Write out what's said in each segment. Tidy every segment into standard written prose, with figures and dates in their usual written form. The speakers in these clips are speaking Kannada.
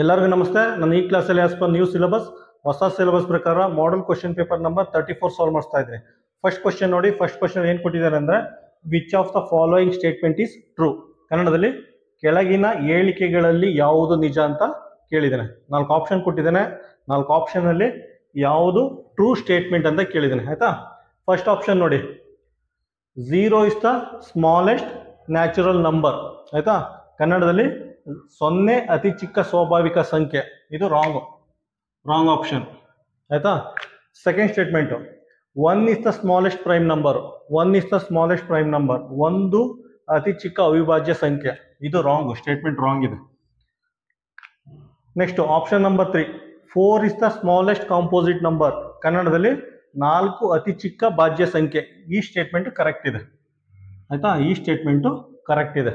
ಎಲ್ಲರಿಗೂ ನಮಸ್ತೆ. ನಾನು ಈ ಕ್ಲಾಸಲ್ಲಿ ಆಸ್ ಪರ್ ನ್ಯೂ ಸಿಲೆಬಸ್ ಹೊಸ ಸಿಲೆಬಸ್ ಪ್ರಕಾರ model question paper number 34 solve ಮಾಡ್ತಾ ಇದ್ದೀನಿ. ಫಸ್ಟ್ ಕ್ವಶನ್ ನೋಡಿ. ಫಸ್ಟ್ ಕ್ವಶನ್ ಏನು ಕೊಟ್ಟಿದ್ದಾರೆ ಅಂದರೆ which of the following statement is true. ಕನ್ನಡದಲ್ಲಿ ಕೆಳಗಿನ ಹೇಳಿಕೆಗಳಲ್ಲಿ ಯಾವುದು ನಿಜ ಅಂತ ಕೇಳಿದ್ದೇನೆ. 4 ಆಪ್ಷನ್ ಕೊಟ್ಟಿದ್ದೇನೆ. 4 ಆಪ್ಷನಲ್ಲಿ ಯಾವುದು ಟ್ರೂ ಸ್ಟೇಟ್ಮೆಂಟ್ ಅಂತ ಕೇಳಿದ್ದೇನೆ. ಆಯಿತಾ. ಫಸ್ಟ್ ಆಪ್ಷನ್ ನೋಡಿ, 0 is the smallest natural number. ಆಯಿತಾ. ಕನ್ನಡದಲ್ಲಿ 0 ಅತಿ ಚಿಕ್ಕ ಸ್ವಾಭಾವಿಕ ಸಂಖ್ಯೆ. ಇದು ರಾಂಗ್ ಆಪ್ಷನ್. ಆಯಿತಾ. Second statement 1 is the smallest prime number. 1 is the smallest prime number. 1 ಅತಿ ಚಿಕ್ಕ ಅವಿಭಾಜ್ಯ ಸಂಖ್ಯೆ. ಇದು ರಾಂಗ್ ಸ್ಟೇಟ್ಮೆಂಟ್, ರಾಂಗ್ ಇದೆ. Next option number 3, 4 is the smallest composite number. ಕನ್ನಡದಲ್ಲಿ 4 ಅತಿ ಚಿಕ್ಕ ಭಾಜ್ಯ ಸಂಖ್ಯೆ. ಈ ಸ್ಟೇಟ್ಮೆಂಟು ಕರೆಕ್ಟ್ ಇದೆ. ಆಯಿತಾ. ಈ ಸ್ಟೇಟ್ಮೆಂಟು ಕರೆಕ್ಟ್ ಇದೆ.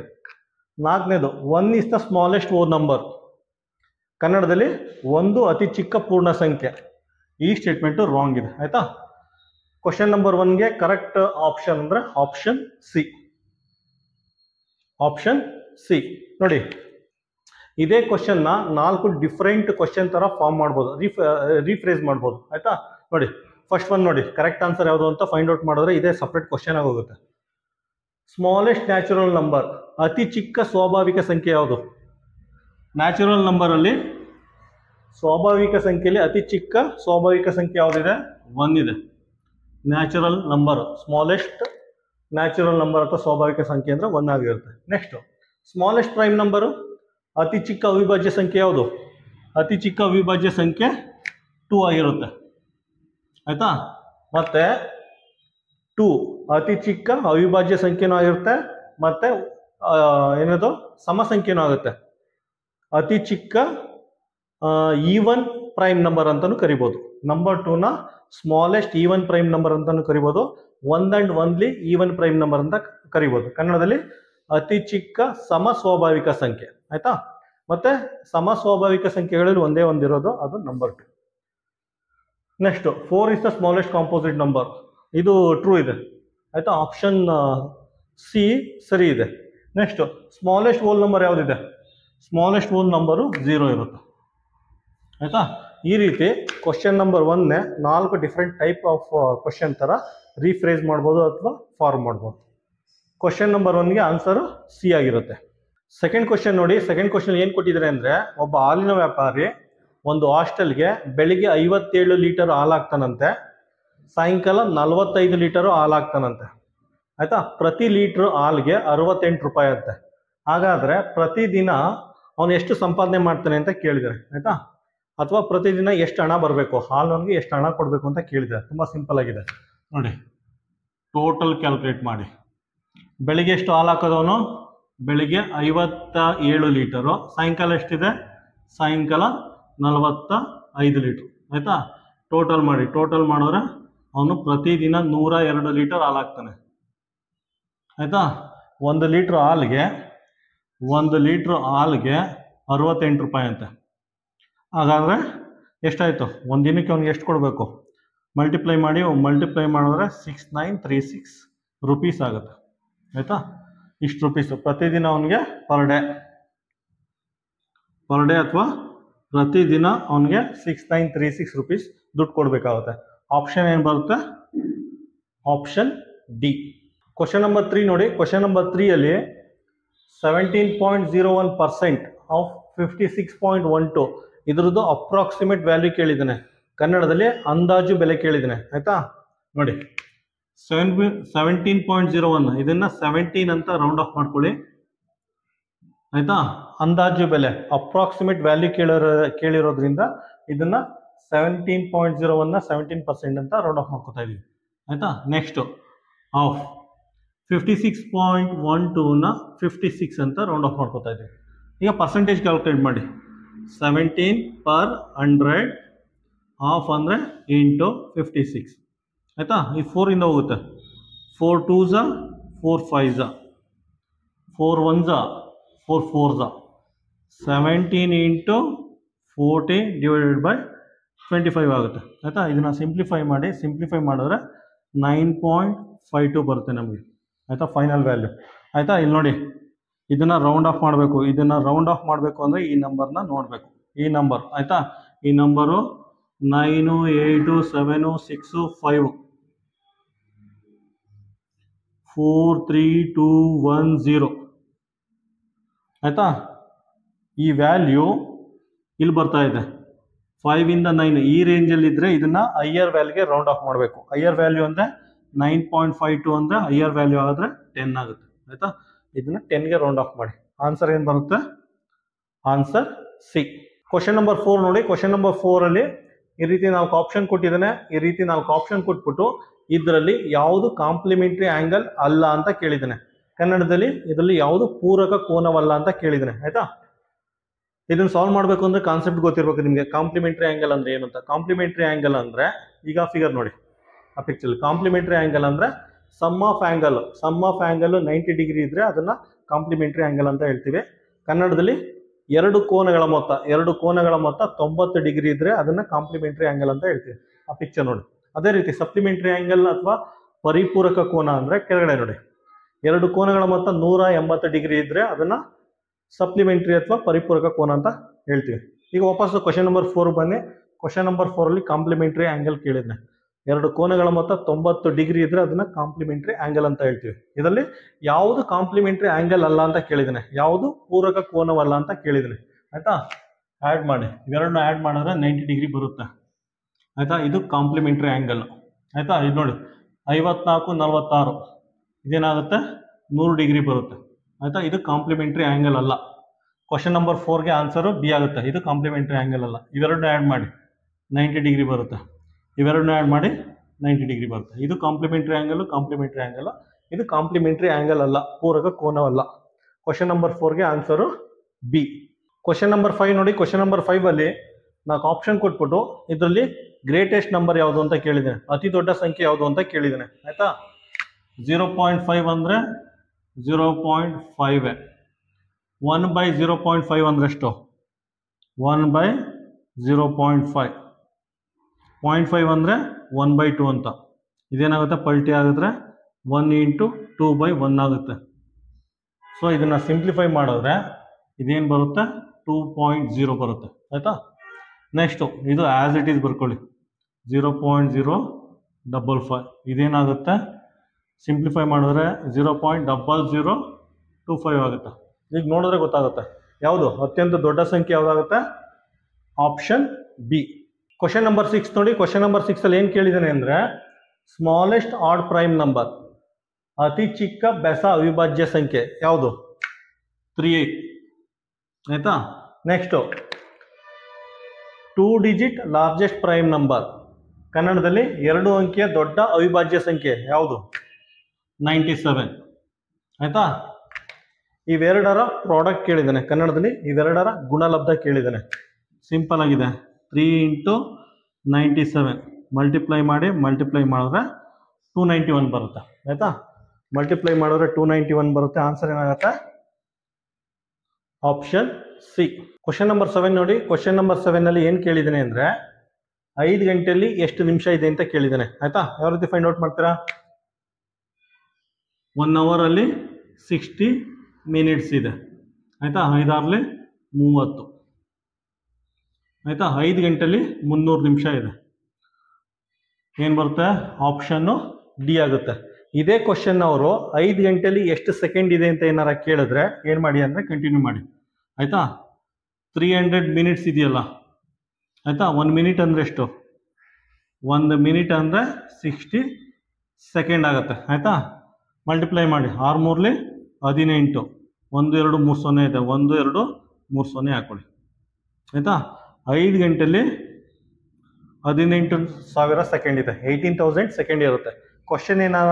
ನಾಲ್ಕನೇದು 1 ಇಸ್ ದ ಸ್ಮಾಲೆಸ್ಟ್ ಓಡ್ ನಂಬರ್. ಕನ್ನಡದಲ್ಲಿ 1 ಅತಿ ಚಿಕ್ಕ ಪೂರ್ಣ ಸಂಖ್ಯೆ. ಈ ಸ್ಟೇಟ್ಮೆಂಟು ರಾಂಗ್ ಇದೆ. ಆಯಿತಾ. ಕ್ವಶನ್ ನಂಬರ್ 1ಗೆ ಕರೆಕ್ಟ್ ಆಪ್ಷನ್ ಅಂದರೆ ಆಪ್ಷನ್ ಸಿ. ಆಪ್ಷನ್ ಸಿ ನೋಡಿ. ಇದೇ ಕ್ವಶನ್ನ 4 ಡಿಫ್ರೆಂಟ್ ಕ್ವಶನ್ ಥರ ಫಾರ್ಮ್ ಮಾಡ್ಬೋದು, ರೀಫ್ರೇಸ್ ಮಾಡ್ಬೋದು. ಆಯಿತಾ. ನೋಡಿ ಫಸ್ಟ್ ಒನ್ ನೋಡಿ, ಕರೆಕ್ಟ್ ಆನ್ಸರ್ ಯಾವುದು ಅಂತ ಫೈಂಡ್ ಔಟ್ ಮಾಡಿದ್ರೆ ಇದೇ ಸಪ್ರೇಟ್ ಕ್ವಶನ್ ಆಗಿ ಹೋಗುತ್ತೆ. ಸ್ಮಾಲೆಸ್ಟ್ ನ್ಯಾಚುರಲ್ ನಂಬರ್, ಅತಿ ಚಿಕ್ಕ ಸ್ವಾಭಾವಿಕ ಸಂಖ್ಯೆ ಯಾವುದು? ನ್ಯಾಚುರಲ್ ನಂಬರಲ್ಲಿ ಸ್ವಾಭಾವಿಕ ಸಂಖ್ಯೆಯಲ್ಲಿ ಅತಿ ಚಿಕ್ಕ ಸ್ವಾಭಾವಿಕ ಸಂಖ್ಯೆ ಯಾವುದಿದೆ? 1 ಇದೆ. Natural number, smallest natural number ಅಥವಾ ಸ್ವಾಭಾವಿಕ ಸಂಖ್ಯೆ ಅಂದರೆ 1 ಆಗಿರುತ್ತೆ. ನೆಕ್ಸ್ಟು ಸ್ಮಾಲೆಸ್ಟ್ ಪ್ರೈಮ್ ನಂಬರು, ಅತಿ ಚಿಕ್ಕ ಅವಿಭಾಜ್ಯ ಸಂಖ್ಯೆ ಯಾವುದು? ಅತಿ ಚಿಕ್ಕ ಅವಿಭಾಜ್ಯ ಸಂಖ್ಯೆ 2 ಆಗಿರುತ್ತೆ. ಆಯಿತಾ. ಮತ್ತು 2 ಅತಿ ಚಿಕ್ಕ ಅವಿಭಾಜ್ಯ ಸಂಖ್ಯೆನೂ ಆಗಿರುತ್ತೆ, ಮತ್ತು ಏನದು ಸಮ ಸಂಖ್ಯೆನೂ ಆಗುತ್ತೆ. ಅತಿ ಚಿಕ್ಕ ಈವನ್ ಪ್ರೈಮ್ ನಂಬರ್ ಅಂತಲೂ ಕರಿಬೋದು. ನಂಬರ್ 2ನ ಸ್ಮಾಲೆಸ್ಟ್ ಈವನ್ ಪ್ರೈಮ್ ನಂಬರ್ ಅಂತಲೂ ಕರಿಬೋದು. 1 and only even prime number ಅಂತ ಕರಿಬೋದು. ಕನ್ನಡದಲ್ಲಿ ಅತಿ ಚಿಕ್ಕ ಸಮ ಸ್ವಾಭಾವಿಕ ಸಂಖ್ಯೆ. ಆಯಿತಾ. ಮತ್ತು ಸಮ ಸ್ವಾಭಾವಿಕ ಸಂಖ್ಯೆಗಳಲ್ಲಿ ಒಂದೇ ಒಂದಿರೋದು, ಅದು number 2. Next 4 is the smallest composite number. ಇದು ಟ್ರೂ ಇದೆ. ಆಯಿತಾ. ಆಪ್ಷನ್ ಸಿ ಸರಿ ಇದೆ. ನೆಕ್ಸ್ಟು ಸ್ಮಾಲೆಸ್ಟ್ ಹೋಲ್ ನಂಬರ್ ಯಾವುದಿದೆ? ಸ್ಮಾಲೆಸ್ಟ್ ಹೋಲ್ ನಂಬರು 0 ಇರುತ್ತೆ. ಆಯಿತಾ. ಈ ರೀತಿ ಕ್ವಶನ್ ನಂಬರ್ 1ನೇ 4 ಡಿಫ್ರೆಂಟ್ ಟೈಪ್ ಆಫ್ ಕ್ವಶನ್ ಥರ ರೀಫ್ರೇಸ್ ಮಾಡ್ಬೋದು ಅಥವಾ ಫಾರ್ಮ್ ಮಾಡ್ಬೋದು. ಕ್ವಶನ್ ನಂಬರ್ 1ಗೆ ಆನ್ಸರು ಸಿ ಆಗಿರುತ್ತೆ. ಸೆಕೆಂಡ್ ಕ್ವಶನ್ ನೋಡಿ. ಸೆಕೆಂಡ್ ಕ್ವಶನ್ ಏನು ಕೊಟ್ಟಿದ್ದಾರೆ ಅಂದರೆ, ಒಬ್ಬ ಹಾಲಿನ ವ್ಯಾಪಾರಿ ಒಂದು ಹಾಸ್ಟೆಲ್ಗೆ ಬೆಳಿಗ್ಗೆ 57 ಲೀಟರ್ ಹಾಲು ಹಾಕ್ತಾನಂತೆ, ಸಾಯಂಕಾಲ 45 ಲೀಟರು ಹಾಲು ಹಾಕ್ತಾನಂತೆ. ಆಯಿತಾ. ಪ್ರತಿ ಲೀಟ್ರು ಹಾಲ್ಗೆ 68 ರೂಪಾಯಿ ಅಂತೆ. ಹಾಗಾದರೆ ಪ್ರತಿದಿನ ಅವನು ಎಷ್ಟು ಸಂಪಾದನೆ ಮಾಡ್ತಾನೆ ಅಂತ ಕೇಳಿದ್ದಾರೆ. ಆಯಿತಾ. ಅಥವಾ ಪ್ರತಿದಿನ ಎಷ್ಟು ಹಣ ಬರಬೇಕು, ಹಾಲಿನವನಿಗೆ ಎಷ್ಟು ಹಣ ಕೊಡಬೇಕು ಅಂತ ಕೇಳಿದ್ದಾರೆ. ತುಂಬ ಸಿಂಪಲ್ ಆಗಿದೆ ನೋಡಿ. ಟೋಟಲ್ ಕ್ಯಾಲ್ಕುಲೇಟ್ ಮಾಡಿ. ಬೆಳಿಗ್ಗೆ ಎಷ್ಟು ಹಾಲು ಹಾಕೋದವನು? ಬೆಳಿಗ್ಗೆ 57 ಲೀಟರು. ಸಾಯಂಕಾಲ ಎಷ್ಟಿದೆ? ಸಾಯಂಕಾಲ 45 ಲೀಟ್ರು. ಆಯಿತಾ. ಟೋಟಲ್ ಮಾಡಿ. ಟೋಟಲ್ ಮಾಡಿದ್ರೆ ಅವನು ಪ್ರತಿದಿನ 102 ಲೀಟರ್ ಹಾಲು ಹಾಕ್ತಾನೆ. ಆಯಿತಾ. 1 ಲೀಟ್ರ್ ಹಾಲಿಗೆ 68 ರೂಪಾಯಿ ಅಂತೆ. ಹಾಗಾದರೆ ಎಷ್ಟಾಯಿತು? ಒಂದು ದಿನಕ್ಕೆ ಅವ್ನಿಗೆ ಎಷ್ಟು ಕೊಡಬೇಕು? ಮಲ್ಟಿಪ್ಲೈ ಮಾಡಿ. ಮಲ್ಟಿಪ್ಲೈ ಮಾಡಿದ್ರೆ 6936 ರುಪೀಸ್ ಆಗುತ್ತೆ. ಆಯಿತಾ. ಇಷ್ಟು ರುಪೀಸು ಪ್ರತಿದಿನ ಅವನಿಗೆ ಪರ್ ಡೇ ಅಥವಾ ಪ್ರತಿದಿನ ಅವನಿಗೆ 6936 ರುಪೀಸ್ ದುಡ್ಡು ಕೊಡಬೇಕಾಗುತ್ತೆ. ಆಪ್ಷನ್ ಏನು ಬರುತ್ತೆ? Option D. ಕ್ವಶನ್ ನಂಬರ್ 3 ನೋಡಿ. ಕ್ವಶನ್ ನಂಬರ್ 3ಯಲ್ಲಿ 17.01% ಆಫ್ 56.12 ಇದರದ್ದು ಅಪ್ರಾಕ್ಸಿಮೇಟ್ ವ್ಯಾಲ್ಯೂ ಕೇಳಿದ್ದಾನೆ. ಕನ್ನಡದಲ್ಲಿ ಅಂದಾಜು ಬೆಲೆ ಕೇಳಿದ್ದಾನೆ. ಆಯಿತಾ. ನೋಡಿ 17.01 ಇದನ್ನು 17 ಅಂತ ರೌಂಡ್ ಆಫ್ ಮಾಡ್ಕೊಳ್ಳಿ. ಆಯಿತಾ. ಅಂದಾಜು ಬೆಲೆ ಅಪ್ರಾಕ್ಸಿಮೇಟ್ ವ್ಯಾಲ್ಯೂ ಕೇಳಿರೋದ್ರಿಂದ ಇದನ್ನು 17.01ನ 17% ಅಂತ ರೌಂಡ್ ಆಫ್ ಮಾಡ್ಕೊತಾ ಇದೀವಿ. ಆಯಿತಾ. ನೆಕ್ಸ್ಟು ಆಫ್ 56.12ನ 56 ಅಂತ ರೌಂಡ್ ಆಫ್ ಮಾಡ್ಕೊತಾ ಇದ್ದೀವಿ. ಈಗ ಪರ್ಸೆಂಟೇಜ್ ಕ್ಯಾಲ್ಕುಲೇಟ್ ಮಾಡಿ. 17/100 ಆಫ್ ಅಂದರೆ ಇಂಟು 56. ಆಯಿತಾ. ಈ 4ಇಂದ ಹೋಗುತ್ತೆ. 4 2s 4 5s 4 1s 4 4s 17 into 40 divided by 25 ಆಗುತ್ತೆ. ಆಯಿತಾ. ಇದನ್ನು ಸಿಂಪ್ಲಿಫೈ ಮಾಡಿ. ಸಿಂಪ್ಲಿಫೈ ಮಾಡಿದ್ರೆ 9.52 ಬರುತ್ತೆ ನಮಗೆ. ಆಯಿತಾ. Final value. ಆಯಿತಾ. ಇಲ್ಲಿ ನೋಡಿ, ಇದನ್ನು ರೌಂಡ್ ಆಫ್ ಮಾಡಬೇಕು. ಇದನ್ನು ರೌಂಡ್ ಆಫ್ ಮಾಡಬೇಕು ಅಂದರೆ ಈ ನಂಬರ್ನ ನೋಡಬೇಕು. ಈ ನಂಬರ್ ಆಯ್ತಾ. ಈ ನಂಬರು 9 8 7 6 5 4 3 2 1 0 ಆಯ್ತಾ. ಈ ವ್ಯಾಲ್ಯೂ ಇಲ್ಲಿ ಬರ್ತಾ ಇದೆ 5 ಇಂದ 9 ಈ ರೇಂಜಲ್ಲಿ ಇದ್ರೆ ಇದನ್ನ ಹೈಯರ್ ವ್ಯಾಲ್ಯೂಗೆ ರೌಂಡ್ ಆಫ್ ಮಾಡಬೇಕು. ಹೈಯರ್ ವ್ಯಾಲ್ಯೂ ಅಂದ್ರೆ 9.52 ಅಂದ್ರೆ ಹೈಯರ್ ವ್ಯಾಲ್ಯೂ ಆದ್ರೆ 10 ಆಗುತ್ತೆ ಆಯ್ತಾ. ಇದನ್ನ 10ಗೆ ರೌಂಡ್ ಆಫ್ ಮಾಡಿ. ಆನ್ಸರ್ ಏನು ಬರುತ್ತೆ? Answer C. ಕ್ವಶನ್ ನಂಬರ್ 4 ನೋಡಿ. ಕ್ವಶನ್ ನಂಬರ್ 4 ಅಲ್ಲಿ ಈ ರೀತಿ 4 ಆಪ್ಷನ್ ಕೊಟ್ಟಿದ್ದಾನೆ. ಈ ರೀತಿ 4 ಆಪ್ಷನ್ ಕೊಟ್ಬಿಟ್ಟು ಇದರಲ್ಲಿ ಯಾವುದು ಕಾಂಪ್ಲಿಮೆಂಟರಿ ಆಂಗಲ್ ಅಲ್ಲ ಅಂತ ಕೇಳಿದ್ದಾನೆ. ಕನ್ನಡದಲ್ಲಿ ಇದರಲ್ಲಿ ಯಾವುದು ಪೂರಕ ಕೋನವಲ್ಲ ಅಂತ ಕೇಳಿದ್ದಾನೆ ಆಯ್ತಾ. ಇದನ್ನ ಸಾಲ್ವ್ ಮಾಡಬೇಕು ಅಂದ್ರೆ ಕಾನ್ಸೆಪ್ಟ್ ಗೊತ್ತಿರಬೇಕು ನಿಮಗೆ. ಕಾಂಪ್ಲಿಮೆಂಟರಿ ಆಂಗಲ್ ಅಂದ್ರೆ ಏನು ಅಂತ. ಕಾಂಪ್ಲಿಮೆಂಟರಿ ಆಂಗಲ್ ಅಂದ್ರೆ ಈಗ ಫಿಗರ್ ನೋಡಿ ಆ ಪಿಕ್ಚರ್. ಕಾಂಪ್ಲಿಮೆಂಟರಿ ಆಂಗಲ್ ಅಂದ್ರೆ ಸಮ್ ಆಫ್ ಆಂಗಲ್ 90 ಡಿಗ್ರಿ ಇದ್ರೆ ಅದನ್ನ ಕಾಂಪ್ಲಿಮೆಂಟರಿ ಆಂಗಲ್ ಅಂತ ಹೇಳ್ತೀವಿ. ಕನ್ನಡದಲ್ಲಿ ಎರಡು ಕೋನಗಳ ಮೊತ್ತ 90 ಡಿಗ್ರಿ ಇದ್ರೆ ಅದನ್ನ ಕಾಂಪ್ಲಿಮೆಂಟರಿ ಆಂಗಲ್ ಅಂತ ಹೇಳ್ತೀವಿ. ಆ ಪಿಕ್ಚರ್ ನೋಡಿ. ಅದೇ ರೀತಿ ಸಪ್ಲಿಮೆಂಟರಿ ಆಂಗಲ್ ಅಥವಾ ಪರಿಪೂರಕ ಕೋನ ಅಂದ್ರೆ ಕೆಳಗಡೆ ನೋಡಿ. ಎರಡು ಕೋನಗಳ ಮೊತ್ತ 180 ಡಿಗ್ರಿ ಇದ್ರೆ ಅದನ್ನ ಸಪ್ಲಿಮೆಂಟರಿ ಅಥವಾ ಪರಿಪೂರಕ ಕೋನ ಅಂತ ಹೇಳ್ತೀವಿ. ಈಗ ವಾಪಸ್ ಕ್ವಶನ್ ನಂಬರ್ 4 ಬನ್ನಿ. ಕ್ವಶನ್ ನಂಬರ್ 4 ಅಲ್ಲಿ ಕಾಂಪ್ಲಿಮೆಂಟರಿ ಆಂಗಲ್ ಕೇಳಿದ್ನೆ. ಎರಡು ಕೋನಗಳ ಮೊತ್ತ 90 ಡಿಗ್ರಿ ಇದ್ರೆ ಅದನ್ನ ಕಾಂಪ್ಲಿಮೆಂಟರಿ ಆಂಗಲ್ ಅಂತ ಹೇಳ್ತೀವಿ. ಇದರಲ್ಲಿ ಯಾವುದು ಕಾಂಪ್ಲಿಮೆಂಟರಿ ಆಂಗಲ್ ಅಲ್ಲ ಅಂತ ಕೇಳಿದ್ದಾನೆ, ಯಾವುದು ಪೂರಕ ಕೋನವಲ್ಲ ಅಂತ ಕೇಳಿದ್ದಾನೆ ಆಯ್ತಾ. ಆ್ಯಡ್ ಮಾಡಿ, ಇವೆರಡನ್ನ ಆ್ಯಡ್ ಮಾಡಿದ್ರೆ 90 ಡಿಗ್ರಿ ಬರುತ್ತೆ ಆಯ್ತಾ. ಇದು ಕಾಂಪ್ಲಿಮೆಂಟರಿ ಆಂಗಲ್ ಆಯ್ತಾ. ಇದು ನೋಡಿ 54 46 ಇದೇನಾಗುತ್ತೆ 100 ಡಿಗ್ರಿ ಬರುತ್ತೆ ಆಯ್ತಾ. ಇದು ಕಾಂಪ್ಲಿಮೆಂಟರಿ ಆಂಗಲ್ ಅಲ್ಲ. ಕ್ವಶನ್ ನಂಬರ್ 4ಗೆ ಆನ್ಸರು ಬಿ ಆಗುತ್ತೆ. ಇದು ಕಾಂಪ್ಲಿಮೆಂಟರಿ ಆಂಗಲ್ ಅಲ್ಲ. ಇವೆರಡನ್ನ ಆ್ಯಡ್ ಮಾಡಿ 90 ಡಿಗ್ರಿ ಬರುತ್ತೆ. ಇವೆರಡನ್ನ ಆ್ಯಡ್ ಮಾಡಿ 90 ಡಿಗ್ರಿ ಬರುತ್ತೆ. ಇದು ಕಾಂಪ್ಲಿಮೆಂಟರಿ ಆಂಗಲ್. ಇದು ಕಾಂಪ್ಲಿಮೆಂಟರಿ ಆಂಗಲ್ ಅಲ್ಲ, ಪೂರಕ ಕೋನವಲ್ಲ. ಕ್ವಶನ್ ನಂಬರ್ 4ಗೆ ಆನ್ಸರು ಬಿ. ಕ್ವಶನ್ ನಂಬರ್ 5 ನೋಡಿ. ಕ್ವಶನ್ ನಂಬರ್ 5 ಅಲ್ಲಿ 4 ಆಪ್ಷನ್ ಕೊಟ್ಬಿಟ್ಟು ಇದರಲ್ಲಿ ಗ್ರೇಟೆಸ್ಟ್ ನಂಬರ್ ಯಾವುದು ಅಂತ ಕೇಳಿದ್ದೇನೆ. ಅತಿ ದೊಡ್ಡ ಸಂಖ್ಯೆ ಯಾವುದು ಅಂತ ಕೇಳಿದ್ದೇನೆ ಆಯ್ತಾ. 0.5 ಅಂದ್ರೆ 0.5. 1/0.5 ಅಂದ್ರೆ ಎಷ್ಟು? 1/0.5. 0.5 ಅಂದರೆ 1/2 ಅಂತ. ಇದೇನಾಗುತ್ತೆ ಪಲ್ಟಿ ಆಗಿದ್ರೆ 1 × 2/1 ಆಗುತ್ತೆ. ಸೊ ಇದನ್ನು ಸಿಂಪ್ಲಿಫೈ ಮಾಡಿದ್ರೆ ಇದೇನು ಬರುತ್ತೆ 2.0 ಬರುತ್ತೆ ಆಯಿತಾ. ನೆಕ್ಸ್ಟು ಇದು ಆ್ಯಸ್ ಇಟ್ ಈಸ್ ಬರ್ಕೊಳ್ಳಿ 0.055. ಇದೇನಾಗುತ್ತೆ ಸಿಂಪ್ಲಿಫೈ ಮಾಡಿದ್ರೆ 0.0025 ಆಗುತ್ತೆ. ಈಗ ನೋಡಿದ್ರೆ ಗೊತ್ತಾಗುತ್ತೆ ಯಾವುದು ಅತ್ಯಂತ ದೊಡ್ಡ ಸಂಖ್ಯೆ ಯಾವುದಾಗುತ್ತೆ. Option B. ಕ್ವಶನ್ ನಂಬರ್ 6 ನೋಡಿ. ಕ್ವಶನ್ ನಂಬರ್ 6 ಅಲ್ಲಿ ಏನು ಕೇಳಿದ್ದಾನೆ ಅಂದರೆ ಸ್ಮಾಲೆಸ್ಟ್ ಆಡ್ ಪ್ರೈಮ್ ನಂಬರ್, ಅತಿ ಚಿಕ್ಕ ಬೆಸ ಅವಿಭಾಜ್ಯ ಸಂಖ್ಯೆ ಯಾವುದು? 3 ಆಯ್ತಾ. Next 2 digit largest prime number, ಕನ್ನಡದಲ್ಲಿ 2 ಅಂಕಿಯ ದೊಡ್ಡ ಅವಿಭಾಜ್ಯ ಸಂಖ್ಯೆ ಯಾವುದು? 97 ಆಯ್ತಾ. ಇವೆರಡರ ಪ್ರಾಡಕ್ಟ್ ಕೇಳಿದ್ದಾನೆ. ಕನ್ನಡದಲ್ಲಿ ಇವೆರಡರ ಗುಣಲಬ್ಧ ಕೇಳಿದ್ದಾನೆ. ಸಿಂಪಲ್ ಆಗಿದೆ. 3 × 97 ಮಲ್ಟಿಪ್ಲೈ ಮಾಡಿದ್ರೆ 291 ಬರುತ್ತೆ ಆಯ್ತಾ. ಮಲ್ಟಿಪ್ಲೈ ಮಾಡಿದ್ರೆ 291 ಬರುತ್ತೆ. ಆನ್ಸರ್ ಏನಾಗುತ್ತೆ? Option C. ಕ್ವಶನ್ ನಂಬರ್ 7 ನೋಡಿ. ಕ್ವಶನ್ ನಂಬರ್ 7 ಅಲ್ಲಿ ಏನು ಕೇಳಿದ್ದಾನೆ ಅಂದರೆ 5 ಗಂಟೆಯಲ್ಲಿ ಎಷ್ಟು ನಿಮಿಷ ಇದೆ ಅಂತ ಕೇಳಿದ್ದಾನೆ ಆಯ್ತಾ. ಯಾವ ರೀತಿ ಫೈಂಡ್ ಔಟ್ ಮಾಡ್ತೀರಾ? 1 ಅವರಲ್ಲಿ 60 ಮಿನಿಟ್ಸ್ ಇದೆ ಆಯ್ತಾ. 5 × 30 ಆಯ್ತಾ. 5 ಗಂಟೆಯಲ್ಲಿ 300 ನಿಮಿಷ ಇದೆ. ಏನು ಬರುತ್ತೆ? ಆಪ್ಷನ್ನು ಡಿ ಆಗುತ್ತೆ. ಇದೇ ಕ್ವಶನ್ ಅವರು 5 ಗಂಟೆಯಲ್ಲಿ ಎಷ್ಟು ಸೆಕೆಂಡ್ ಇದೆ ಅಂತ ಏನಾರ ಕೇಳಿದ್ರೆ ಏನು ಮಾಡಿ ಅಂದರೆ ಕಂಟಿನ್ಯೂ ಮಾಡಿ ಆಯಿತಾ. 300 ಮಿನಿಟ್ಸ್ ಇದೆಯಲ್ಲ ಆಯಿತಾ. 1 ಮಿನಿಟ್ ಅಂದರೆ ಎಷ್ಟು? 1 ಮಿನಿಟ್ ಅಂದರೆ 60 ಸೆಕೆಂಡ್ ಆಗುತ್ತೆ ಆಯಿತಾ. ಮಲ್ಟಿಪ್ಲೈ ಮಾಡಿ 6 × 3 18 1 2 3 0 ಇದೆ. 1 2 3 0 ಹಾಕೊಳ್ಳಿ ಆಯಿತಾ. 5 ಗಂಟೆಯಲ್ಲಿ 18,000 ಸೆಕೆಂಡ್ ಇದೆ. 18,000 ಸೆಕೆಂಡ್ ಇರುತ್ತೆ. ಕ್ವಶನ್ ಏನಾರ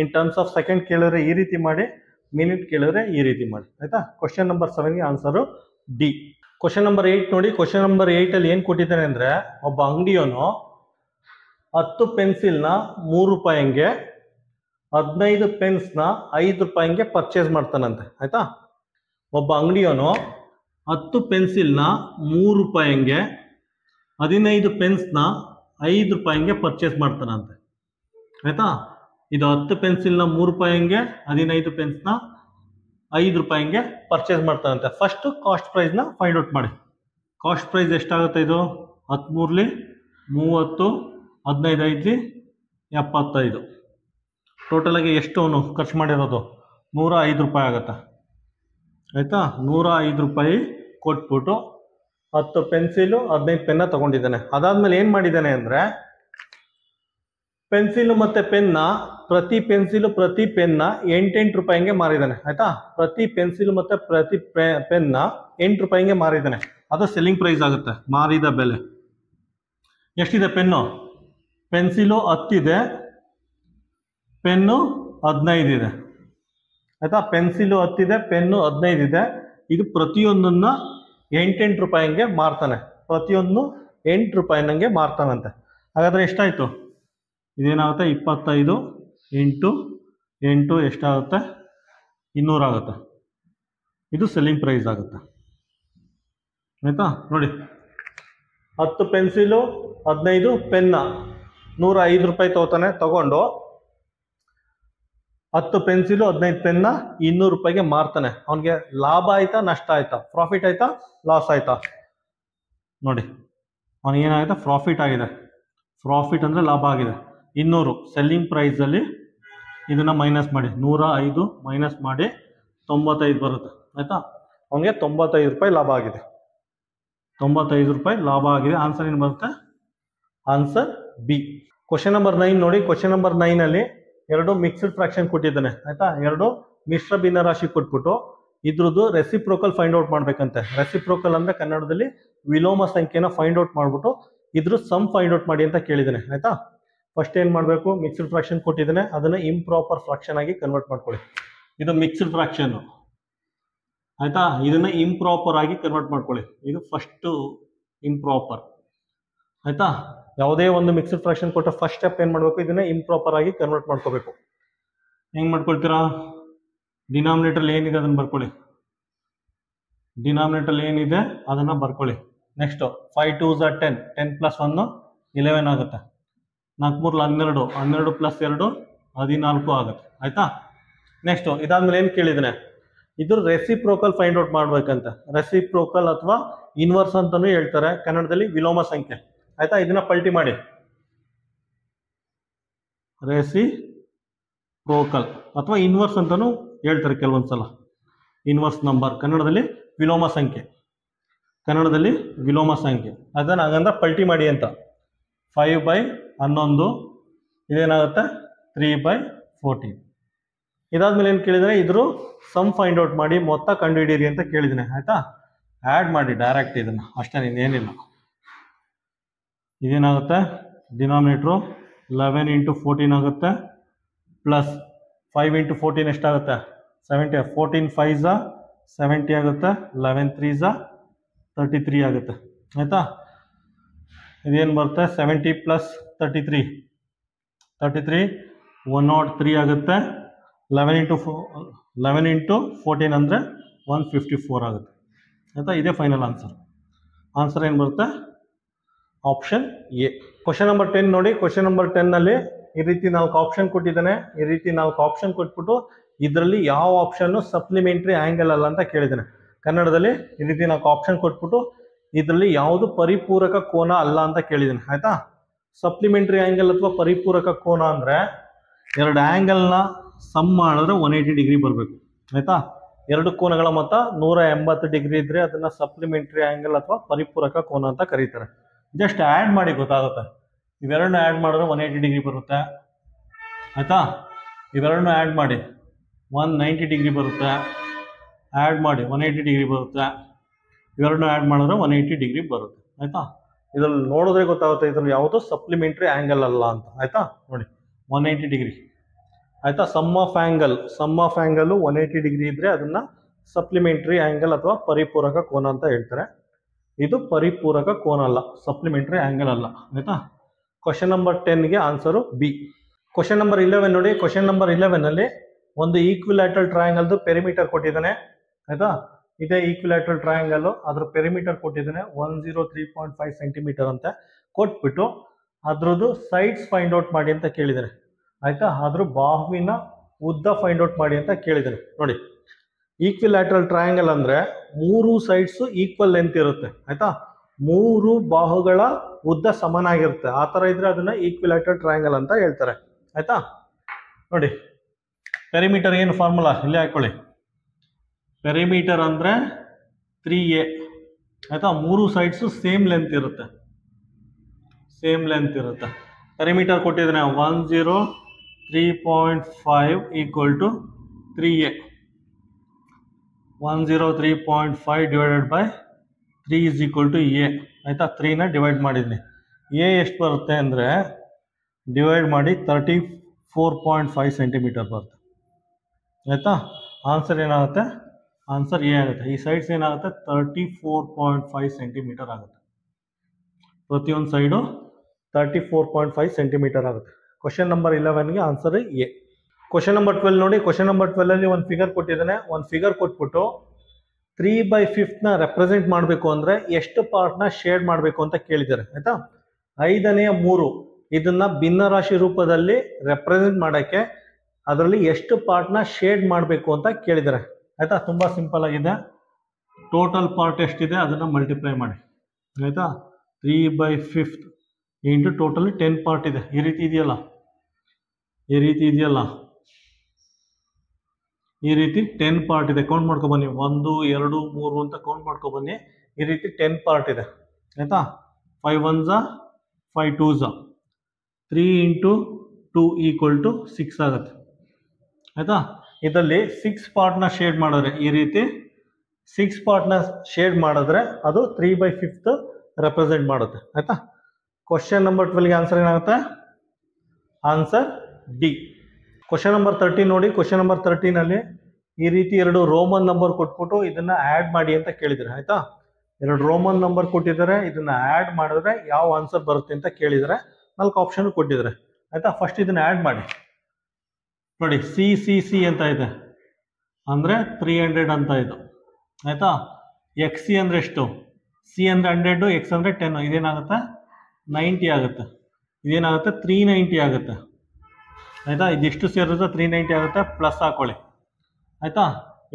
ಇನ್ ಟರ್ಮ್ಸ್ ಆಫ್ ಸೆಕೆಂಡ್ ಕೇಳಿದ್ರೆ ಈ ರೀತಿ ಮಾಡಿ, ಮಿನಿಟ್ ಕೇಳಿದ್ರೆ ಈ ರೀತಿ ಮಾಡಿ ಆಯಿತಾ. ಕ್ವಶನ್ ನಂಬರ್ 7ಗೆ ಆನ್ಸರು ಡಿ. ಕ್ವಶನ್ ನಂಬರ್ 8 ನೋಡಿ. ಕ್ವಶನ್ ನಂಬರ್ 8 ಅಲ್ಲಿ ಏನು ಕೊಟ್ಟಿದ್ದಾನೆ ಅಂದರೆ ಒಬ್ಬ ಅಂಗಡಿಯವನು 10 ಪೆನ್ಸಿಲ್ನ 3 ರೂಪಾಯಿಗೆ 15 ಪೆನ್ಸ್ನ 5 ರೂಪಾಯಿಗೆ ಪರ್ಚೇಸ್ ಮಾಡ್ತಾನಂತೆ ಆಯಿತಾ. ಒಬ್ಬ ಅಂಗಡಿಯವನು 10 ಪೆನ್ಸಿಲ್ನ 3 ರೂಪಾಯಿಗೆ 15 ಪೆನ್ಸ್ನ 5 ರೂಪಾಯಿಗೆ ಪರ್ಚೇಸ್ ಮಾಡ್ತಾನಂತೆ ಆಯಿತಾ. ಇದು 10 ಪೆನ್ಸಿಲ್ನ 3 ರೂಪಾಯಿಗೆ 15 ಪೆನ್ಸ್ನ 5 ರೂಪಾಯಿಗೆ ಪರ್ಚೇಸ್ ಮಾಡ್ತಾನಂತೆ. ಫಸ್ಟ್ ಕಾಸ್ಟ್ ಪ್ರೈಸ್ನ ಫೈಂಡ್ ಔಟ್ ಮಾಡಿ ಕಾಸ್ಟ್ ಪ್ರೈಸ್ ಎಷ್ಟಾಗುತ್ತೆ ಇದು 13 30 15 5 75 ಟೋಟಲಾಗಿ ಎಷ್ಟು ಅವನು ಖರ್ಚು ಮಾಡಿರೋದು 105 ರೂಪಾಯಿ ಆಗುತ್ತೆ ಆಯಿತಾ 105 ರೂಪಾಯಿ ಕೊಟ್ಬಿಟ್ಟು 10 ಪೆನ್ಸಿಲು 15 ಪೆನ್ನ ತೊಗೊಂಡಿದ್ದಾನೆ. ಅದಾದಮೇಲೆ ಏನು ಮಾಡಿದ್ದಾನೆ ಅಂದರೆ ಪೆನ್ಸಿಲು ಮತ್ತು ಪೆನ್ನ ಪ್ರತಿ ಪೆನ್ಸಿಲು ಪ್ರತಿ ಪೆನ್ನ 8 ರೂಪಾಯಿಗೆ ಮಾರಿದ್ದಾನೆ ಆಯಿತಾ. ಪ್ರತಿ ಪೆನ್ಸಿಲು ಮತ್ತು ಪ್ರತಿ ಪೆನ್ನ 8 ರೂಪಾಯಿಗೆ ಮಾರಿದ್ದಾನೆ. ಅದು ಸೆಲ್ಲಿಂಗ್ ಪ್ರೈಸ್ ಆಗುತ್ತೆ, ಮಾರಿದ ಬೆಲೆ. ಎಷ್ಟಿದೆ ಪೆನ್ನು? ಪೆನ್ಸಿಲು 10 ಇದೆ, ಪೆನ್ನು 15 ಇದೆ ಆಯಿತಾ. ಪೆನ್ಸಿಲು 10 ಇದೆ, ಪೆನ್ನು 15 ಇದೆ. ಇದು ಪ್ರತಿಯೊಂದನ್ನ 8 ರೂಪಾಯಿಗೆ ಮಾರ್ತಾನೆ, ಪ್ರತಿಯೊಂದು 8 ರೂಪಾಯಿನಂಗೆ ಮಾರ್ತಾನಂತೆ. ಹಾಗಾದರೆ ಎಷ್ಟಾಯಿತು? ಇದೇನಾಗುತ್ತೆ 25 × 8 ಎಷ್ಟಾಗುತ್ತೆ 200 ಆಗುತ್ತೆ. ಇದು ಸೆಲ್ಲಿಂಗ್ ಪ್ರೈಸ್ ಆಗುತ್ತೆ ಆಯಿತಾ. ನೋಡಿ 10 ಪೆನ್ಸಿಲು 15 ಪೆನ್ನ 105 ರೂಪಾಯಿ ತಗೊಂಡು 10 ಪೆನ್ಸಿಲು 15 ಪೆನ್ನ 200 ರೂಪಾಯಿಗೆ ಮಾರ್ತಾನೆ. ಅವನಿಗೆ ಲಾಭ ಆಯ್ತಾ ನಷ್ಟ ಆಯ್ತಾ? ಪ್ರಾಫಿಟ್ ಆಯ್ತಾ ಲಾಸ್ ಆಯ್ತಾ? ನೋಡಿ ಅವನಿಗೇನಾಗಿದೆ? ಪ್ರಾಫಿಟ್ ಆಗಿದೆ. ಪ್ರಾಫಿಟ್ ಅಂದರೆ ಲಾಭ ಆಗಿದೆ. 200 ಸೆಲ್ಲಿಂಗ್ ಪ್ರೈಸಲ್ಲಿ ಇದನ್ನು ಮೈನಸ್ ಮಾಡಿ, 105 ಮೈನಸ್ ಮಾಡಿ 95 ಬರುತ್ತೆ ಆಯಿತಾ. ಅವನಿಗೆ 95 ರೂಪಾಯಿ ಲಾಭ ಆಗಿದೆ. 95 ರೂಪಾಯಿ ಲಾಭ ಆಗಿದೆ. ಆನ್ಸರ್ ಏನು ಬರುತ್ತೆ? Answer B. ಕ್ವಶನ್ ನಂಬರ್ 9 ನೋಡಿ. ಕ್ವಶನ್ ನಂಬರ್ 9ಅಲ್ಲಿ 2 ಮಿಕ್ಸ್ಡ್ ಫ್ರಾಕ್ಷನ್ ಕೊಟ್ಟಿದ್ದಾನೆ ಆಯಿತಾ. 2 ಮಿಶ್ರ ಭಿನ್ನರಾಶಿ ಕೊಟ್ಬಿಟ್ಟು ಇದ್ರದ್ದು ರೆಸಿಪ್ರೋಕಲ್ ಫೈಂಡ್ ಔಟ್ ಮಾಡ್ಬೇಕಂತೆ. ರೆಸಿಪ್ರೋಕಲ್ ಅಂದರೆ ಕನ್ನಡದಲ್ಲಿ ವಿಲೋಮ ಸಂಖ್ಯೆನ ಫೈಂಡ್ ಔಟ್ ಮಾಡಿಬಿಟ್ಟು ಇದ್ರ ಸಮ್ ಫೈಂಡ್ ಔಟ್ ಮಾಡಿ ಅಂತ ಕೇಳಿದ್ದಾನೆ ಆಯಿತಾ. ಫಸ್ಟ್ ಏನು ಮಾಡಬೇಕು? ಮಿಕ್ಸ್ಡ್ ಫ್ರಾಕ್ಷನ್ ಕೊಟ್ಟಿದ್ದಾನೆ, ಅದನ್ನು ಇಂಪ್ರಾಪರ್ ಫ್ರಾಕ್ಷನ್ ಆಗಿ ಕನ್ವರ್ಟ್ ಮಾಡ್ಕೊಳ್ಳಿ. ಇದು ಮಿಕ್ಸ್ಡ್ ಫ್ರಾಕ್ಷನ್ನು ಆಯಿತಾ. ಇದನ್ನು ಇಂಪ್ರಾಪರ್ ಆಗಿ ಕನ್ವರ್ಟ್ ಮಾಡ್ಕೊಳ್ಳಿ. ಇದು ಫಸ್ಟು ಇಂಪ್ರಾಪರ್ ಆಯಿತಾ. ಯಾವುದೇ ಒಂದು ಮಿಕ್ಸ್ಡ್ ಫ್ರಾಕ್ಷನ್ ಕೊಟ್ಟ ಫಸ್ಟ್ ಸ್ಟೆಪ್ ಏನು ಮಾಡಬೇಕು? ಇದನ್ನು ಇಂಪ್ರಾಪರ್ ಆಗಿ ಕನ್ವರ್ಟ್ ಮಾಡ್ಕೋಬೇಕು. ಹೆಂಗೆ ಮಾಡ್ಕೊಳ್ತೀರಾ? ಡಿನಾಮಿನೇಟರ್ ಏನಿದೆ ಅದನ್ನು ಬರ್ಕೊಳ್ಳಿ. ಡಿನಾಮಿನೇಟರ್ ಏನಿದೆ ಅದನ್ನು ಬರ್ಕೊಳ್ಳಿ. ನೆಕ್ಸ್ಟು 5 2s are 10, 10 + 1 11 ಆಗುತ್ತೆ. 4 3 12, 12 + 2 14 ಆಗುತ್ತೆ ಆಯಿತಾ. ನೆಕ್ಸ್ಟು ಇದಾದ್ಮೇಲೆ ಏನು ಕೇಳಿದ್ದಾನೆ? ಇದ್ರ ರೆಸಿಪ್ರೋಕಲ್ ಫೈಂಡ್ ಔಟ್ ಮಾಡ್ಬೇಕಂತ. ರೆಸಿಪ್ರೋಕಲ್ ಅಥವಾ ಇನ್ವರ್ಸ್ ಅಂತಲೂ ಹೇಳ್ತಾರೆ ಕನ್ನಡದಲ್ಲಿ, ವಿಲೋಮ ಸಂಖ್ಯೆ ಆಯಿತಾ. ಇದನ್ನ ಪಲ್ಟಿ ಮಾಡಿ, ರೆಸಿಪ್ರೋಕಲ್ ಅಥವಾ ಇನ್ವರ್ಸ್ ಅಂತಲೂ ಹೇಳ್ತಾರೆ ಕೆಲವೊಂದ್ಸಲ. ಇನ್ವರ್ಸ್ ನಂಬರ್ ಕನ್ನಡದಲ್ಲಿ ವಿಲೋಮ ಸಂಖ್ಯೆ, ಕನ್ನಡದಲ್ಲಿ ವಿಲೋಮ ಸಂಖ್ಯೆ. ಅದನ್ನು ಹಾಗಂದ್ರೆ ಪಲ್ಟಿ ಮಾಡಿ ಅಂತ. 5/11 ಇದೇನಾಗುತ್ತೆ 3/14. ಇದಾದ್ಮೇಲೆ ಏನು ಕೇಳಿದರೆ? ಇದ್ರ ಸಮ್ ಫೈಂಡ್ ಔಟ್ ಮಾಡಿ ಮೊತ್ತ ಕಂಡುಹಿಡಿಯಿರಿ ಅಂತ ಕೇಳಿದ್ದೀನಿ ಆಯಿತಾ. ಆ್ಯಡ್ ಮಾಡಿ ಡೈರೆಕ್ಟ್ ಇದನ್ನು ಅಷ್ಟೇ, ಇನ್ನೇನಿಲ್ಲ. ಇದೇನಾಗುತ್ತೆ? ಡಿನಾಮಿನೇಟ್ರು 11 × 14 ಆಗುತ್ತೆ, ಪ್ಲಸ್ 5 × 14 ಎಷ್ಟಾಗುತ್ತೆ? 70. 14 5s 70 ಆಗುತ್ತೆ, 11 3s 33 ಆಗುತ್ತೆ ಆಯಿತಾ. ಇದೇನು ಬರುತ್ತೆ? 70 + 33 103 ಆಗುತ್ತೆ. 11 × 14 ಅಂದರೆ 154 ಆಗುತ್ತೆ ಆಯಿತಾ. ಇದೇ ಫೈನಲ್ ಆನ್ಸರ್. ಆನ್ಸರ್ ಏನು ಬರುತ್ತೆ? Option A. ಕ್ವಶನ್ ನಂಬರ್ 10 ನೋಡಿ. ಕ್ವಶನ್ ನಂಬರ್ 10ನಲ್ಲಿ ಈ ರೀತಿ 4 ಆಪ್ಷನ್ ಕೊಟ್ಟಿದ್ದಾನೆ. ಈ ರೀತಿ 4 ಆಪ್ಷನ್ ಕೊಟ್ಬಿಟ್ಟು ಇದರಲ್ಲಿ ಯಾವ ಆಪ್ಷನ್ನು ಸಪ್ಲಿಮೆಂಟ್ರಿ ಆ್ಯಂಗಲ್ ಅಲ್ಲ ಅಂತ ಕೇಳಿದ್ದಾನೆ. ಕನ್ನಡದಲ್ಲಿ ಈ ರೀತಿ 4 ಆಪ್ಷನ್ ಕೊಟ್ಬಿಟ್ಟು ಇದರಲ್ಲಿ ಯಾವುದು ಪರಿಪೂರಕ ಕೋನ ಅಲ್ಲ ಅಂತ ಕೇಳಿದ್ದೀನಿ ಆಯಿತಾ. ಸಪ್ಲಿಮೆಂಟ್ರಿ ಆ್ಯಂಗಲ್ ಅಥವಾ ಪರಿಪೂರಕ ಕೋನ ಅಂದರೆ 2 ಆ್ಯಂಗಲ್ನ ಸಮ್ ಮಾಡಿದ್ರೆ 180 ಡಿಗ್ರಿ ಬರಬೇಕು ಆಯಿತಾ. 2 ಕೋನಗಳ ಮೊತ್ತ 180 ಡಿಗ್ರಿ ಇದ್ದರೆ ಅದನ್ನು ಸಪ್ಲಿಮೆಂಟ್ರಿ ಆ್ಯಂಗಲ್ ಅಥವಾ ಪರಿಪೂರಕ ಕೋನ ಅಂತ ಕರೀತಾರೆ. ಜಸ್ಟ್ ಆ್ಯಡ್ ಮಾಡಿ ಗೊತ್ತಾಗುತ್ತೆ. ಇವೆರಡನ್ನ ಆ್ಯಡ್ ಮಾಡಿದ್ರೆ 180 ಡಿಗ್ರಿ ಬರುತ್ತೆ ಆಯಿತಾ. ಇವೆರಡನ್ನ ಆ್ಯಡ್ ಮಾಡಿ 190 ಡಿಗ್ರಿ ಬರುತ್ತೆ. ಆ್ಯಡ್ ಮಾಡಿ 180 ಡಿಗ್ರಿ ಬರುತ್ತೆ. ಇವೆರಡನ್ನ ಆ್ಯಡ್ ಮಾಡಿದ್ರೆ 180 ಡಿಗ್ರಿ ಬರುತ್ತೆ ಆಯಿತಾ. ಇದರಲ್ಲಿ ನೋಡಿದ್ರೆ ಗೊತ್ತಾಗುತ್ತೆ ಇದ್ರಲ್ಲಿ ಯಾವುದು ಸಪ್ಲಿಮೆಂಟ್ರಿ ಆ್ಯಂಗಲ್ ಅಲ್ಲ ಅಂತ ಆಯಿತಾ. ನೋಡಿ 180 ಡಿಗ್ರಿ ಆಯಿತಾ. ಸಮ್ ಆಫ್ ಆ್ಯಂಗಲ್ಲು 180 ಡಿಗ್ರಿ ಇದ್ದರೆ ಅದನ್ನು ಸಪ್ಲಿಮೆಂಟ್ರಿ ಆ್ಯಂಗಲ್ ಅಥವಾ ಪರಿಪೂರಕ ಕೋನ ಅಂತ ಹೇಳ್ತಾರೆ. ಇದು ಪರಿಪೂರಕ ಕೋನ ಅಲ್ಲ, ಸಪ್ಲಿಮೆಂಟ್ರಿ ಆ್ಯಂಗಲ್ ಅಲ್ಲ ಆಯಿತಾ. ಕ್ವಶನ್ ನಂಬರ್ 10ಗೆ ಆನ್ಸರು ಬಿ. ಕ್ವಶನ್ ನಂಬರ್ 11 ನೋಡಿ. ಕ್ವಶನ್ ನಂಬರ್ 11ನಲ್ಲಿ ಒಂದು ಈಕ್ವಿಲ್ಯಾಟ್ರಲ್ ಟ್ರಯಾಂಗಲ್ದು ಪೆರಿಮೀಟರ್ ಕೊಟ್ಟಿದ್ದಾನೆ ಆಯಿತಾ. ಇದೇ ಈಕ್ವಿಲ್ಯಾಟ್ರಲ್ ಟ್ರಯಾಂಗಲ್ಲು, ಅದ್ರ ಪೆರಿಮೀಟರ್ ಕೊಟ್ಟಿದ್ದಾನೆ 103.5 ಸೆಂಟಿಮೀಟರ್ ಅಂತ ಕೊಟ್ಬಿಟ್ಟು ಅದ್ರದ್ದು ಸೈಡ್ಸ್ ಫೈಂಡ್ ಔಟ್ ಮಾಡಿ ಅಂತ ಕೇಳಿದ್ದಾನೆ ಆಯಿತಾ. ಅದ್ರ ಬಾಹುವಿನ ಉದ್ದ ಫೈಂಡ್ ಔಟ್ ಮಾಡಿ ಅಂತ ಕೇಳಿದ್ದಾನೆ. ನೋಡಿ ಈಕ್ವಿಲ್ಯಾಟ್ರಲ್ ಟ್ರಯಾಂಗಲ್ ಅಂದರೆ 3 ಸೈಡ್ಸು ಈಕ್ವಲ್ ಲೆಂತ್ ಇರುತ್ತೆ ಆಯಿತಾ. ಮೂರು ಬಾಹುಗಳ ಉದ್ದ ಸಮನಾಗಿರುತ್ತೆ. ಆ ಥರ ಇದ್ರೆ ಅದನ್ನ ಈಕ್ವಿಲ್ಯಾಟರಲ್ ಟ್ರಯಾಂಗಲ್ ಅಂತ ಹೇಳ್ತಾರೆ. ಆಯ್ತಾ? ನೋಡಿ, ಪೆರಿಮೀಟರ್ ಏನು ಫಾರ್ಮುಲಾ ಇಲ್ಲೇ ಹಾಕೊಳ್ಳಿ. ಪೆರಿಮೀಟರ್ ಅಂದರೆ 3a. ಆಯ್ತಾ? ಮೂರು ಸೈಡ್ಸು ಸೇಮ್ ಲೆಂತ್ ಇರುತ್ತೆ. ಪೆರಿಮೀಟರ್ ಕೊಟ್ಟಿದ್ರೆ 103.5 equal to 3a. 103.5 divided by 3 is equal to a. ಆಯ್ತಾ? 3ನ ಡಿವೈಡ್ ಮಾಡಿದ್ನಿ. a ಎಷ್ಟು ಬರುತ್ತೆ ಅಂದರೆ ಡಿವೈಡ್ ಮಾಡಿ 34.5 ಸೆಂಟಿಮೀಟರ್ ಬರುತ್ತೆ. ಆಯ್ತಾ? ಆನ್ಸರ್ ಏನಾಗುತ್ತೆ? ಆನ್ಸರ್ ಎ ಆಗುತ್ತೆ. ಈ ಸೈಡ್ಸ್ ಏನಾಗುತ್ತೆ? 34.5 ಸೆಂಟಿಮೀಟರ್ ಆಗುತ್ತೆ. ಪ್ರತಿಯೊಂದು ಸೈಡು 34.5 ಸೆಂಟಿಮೀಟರ್ ಆಗುತ್ತೆ. ಕ್ವಶನ್ ನಂಬರ್ 11ಗೆ ಆನ್ಸರ್ ಎ. ಕ್ವಶನ್ ನಂಬರ್ 12 ನೋಡಿ. ಕ್ವಶನ್ ನಂಬರ್ 12ಅಲ್ಲಿ ಒಂದು ಫಿಗರ್ ಕೊಟ್ಟಿದ್ದಾನೆ. ಒಂದು ಫಿಗರ್ ಕೊಟ್ಬಿಟ್ಟು 3/5ನ ರೆಪ್ರೆಸೆಂಟ್ ಮಾಡಬೇಕು ಅಂದರೆ ಎಷ್ಟು ಪಾರ್ಟ್ನ ಶೇಡ್ ಮಾಡಬೇಕು ಅಂತ ಕೇಳಿದ್ದಾರೆ. ಆಯ್ತಾ? 5/3 ಇದನ್ನ ಭಿನ್ನರಾಶಿ ರೂಪದಲ್ಲಿ ರೆಪ್ರೆಸೆಂಟ್ ಮಾಡೋಕ್ಕೆ ಅದರಲ್ಲಿ ಎಷ್ಟು ಪಾರ್ಟ್ನ ಶೇಡ್ ಮಾಡಬೇಕು ಅಂತ ಕೇಳಿದ್ದಾರೆ. ಆಯ್ತಾ? ತುಂಬ ಸಿಂಪಲ್ ಆಗಿದೆ. ಟೋಟಲ್ ಪಾರ್ಟ್ ಎಷ್ಟಿದೆ ಅದನ್ನು ಮಲ್ಟಿಪ್ಲೈ ಮಾಡಿ. ಆಯಿತಾ? 3/5 ಇಂಟು ಟೋಟಲಿ 10 ಪಾರ್ಟ್ ಇದೆ. ಈ ರೀತಿ ಇದೆಯಲ್ಲ, ಈ ರೀತಿ 10 ಪಾರ್ಟ್ ಇದೆ. ಕೌಂಟ್ ಮಾಡ್ಕೊಬನ್ನಿ. 1 2 3 ಅಂತ ಕೌಂಟ್ ಮಾಡ್ಕೊಬನ್ನಿ. ಈ ರೀತಿ 10 ಪಾರ್ಟ್ ಇದೆ. ಆಯಿತಾ? 5 1s 5 2s 3 into 2 equal to 6 ಆಗುತ್ತೆ. ಆಯಿತಾ? ಇದರಲ್ಲಿ 6 ಪಾರ್ಟ್ನ ಶೇಡ್ ಮಾಡಿದ್ರೆ ಈ ರೀತಿ 6 ಪಾರ್ಟ್ನ ಶೇಡ್ ಮಾಡಿದ್ರೆ ಅದು 3/5 ರೆಪ್ರೆಸೆಂಟ್ ಮಾಡುತ್ತೆ. ಆಯಿತಾ? ಕ್ವಶನ್ ನಂಬರ್ 12ಗೆ ಆನ್ಸರ್ ಏನಾಗುತ್ತೆ? Answer D. ಕ್ವಶನ್ ನಂಬರ್ 13 ನೋಡಿ. ಕ್ವಶನ್ ನಂಬರ್ 13ನಲ್ಲಿ ಈ ರೀತಿ 2 ರೋಮನ್ ನಂಬರ್ ಕೊಟ್ಬಿಟ್ಟು ಇದನ್ನು ಆ್ಯಡ್ ಮಾಡಿ ಅಂತ ಕೇಳಿದ್ದಾರೆ. ಆಯಿತಾ? 2 ರೋಮನ್ ನಂಬರ್ ಕೊಟ್ಟಿದ್ದಾರೆ. ಇದನ್ನು ಆ್ಯಡ್ ಮಾಡಿದ್ರೆ ಯಾವ ಆನ್ಸರ್ ಬರುತ್ತೆ ಅಂತ ಕೇಳಿದರೆ 4 ಆಪ್ಷನ್ ಕೊಟ್ಟಿದ್ದಾರೆ. ಆಯಿತಾ? ಫಸ್ಟ್ ಇದನ್ನು ಆ್ಯಡ್ ಮಾಡಿ ನೋಡಿ. ಸಿ ಅಂತ ಇದೆ ಅಂದರೆ 300 ಅಂತ ಇದು. ಆಯಿತಾ? XC ಅಂದರೆ ಎಷ್ಟು? ಸಿ ಅಂದರೆ 100, ಎಕ್ಸ್ ಅಂದರೆ 10. ಇದೇನಾಗುತ್ತೆ? 90 ಆಗುತ್ತೆ. ಇದೇನಾಗುತ್ತೆ? 390 ಆಗುತ್ತೆ. ಆಯಿತಾ? ಇದಿಷ್ಟು ಸೇರಿದ್ರೆ 390 ಆಗುತ್ತೆ. ಪ್ಲಸ್ ಹಾಕೊಳ್ಳಿ. ಆಯಿತಾ?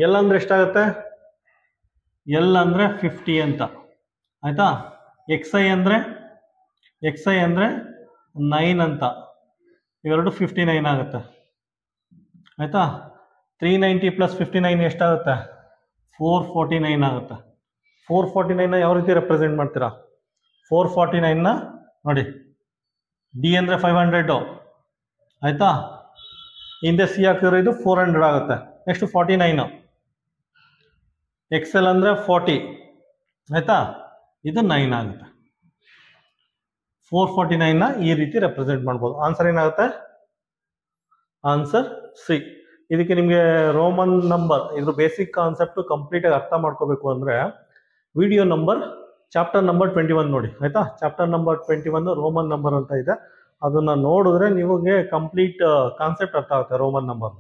ಎಲ್ ಅಂದರೆ ಎಷ್ಟಾಗುತ್ತೆ? ಎಲ್ ಅಂದರೆ 50 ಅಂತ. ಆಯಿತಾ? XI ಅಂದರೆ 9 ಅಂತ. ಇವೆರಡು 59 ಆಗುತ್ತೆ. ಆಯಿತಾ? 390 ಪ್ಲಸ್ 59 ಎಷ್ಟಾಗುತ್ತೆ? 449 ಆಗುತ್ತೆ. 449ನ ಯಾವ ರೀತಿ ರೆಪ್ರೆಸೆಂಟ್ ಮಾಡ್ತೀರಾ? 449ನ ನೋಡಿ, ಡಿ ಅಂದರೆ 500. ಆಯಿತಾ? ಹಿಂದೆ ಸಿ ಹಾಕಿದ್ರೆ ಇದು 400 ಆಗುತ್ತೆ. ನೆಕ್ಸ್ಟ್ 49. XL ಅಂದರೆ 40. ಆಯಿತಾ? ಇದು 9 ಆಗುತ್ತೆ. 449ನ ಈ ರೀತಿ ರೆಪ್ರೆಸೆಂಟ್ ಮಾಡ್ಬೋದು. ಆನ್ಸರ್ ಏನಾಗುತ್ತೆ? Answer C. ಇದಕ್ಕೆ ನಿಮಗೆ ರೋಮನ್ ನಂಬರ್ ಇದ್ರ ಬೇಸಿಕ್ ಕಾನ್ಸೆಪ್ಟು ಕಂಪ್ಲೀಟಾಗಿ ಅರ್ಥ ಮಾಡ್ಕೋಬೇಕು ಅಂದರೆ ವಿಡಿಯೋ ನಂಬರ್ ಚಾಪ್ಟರ್ ನಂಬರ್ 21 ನೋಡಿ. ಆಯಿತಾ? ಚಾಪ್ಟರ್ ನಂಬರ್ 21 ರೋಮನ್ ನಂಬರ್ ಅಂತ ಇದೆ. ಅದನ್ನು ನೋಡಿದ್ರೆ ನಿಮಗೆ ಕಂಪ್ಲೀಟ್ ಕಾನ್ಸೆಪ್ಟ್ ಅರ್ಥ ಆಗುತ್ತೆ ರೋಮನ್ ನಂಬರ್.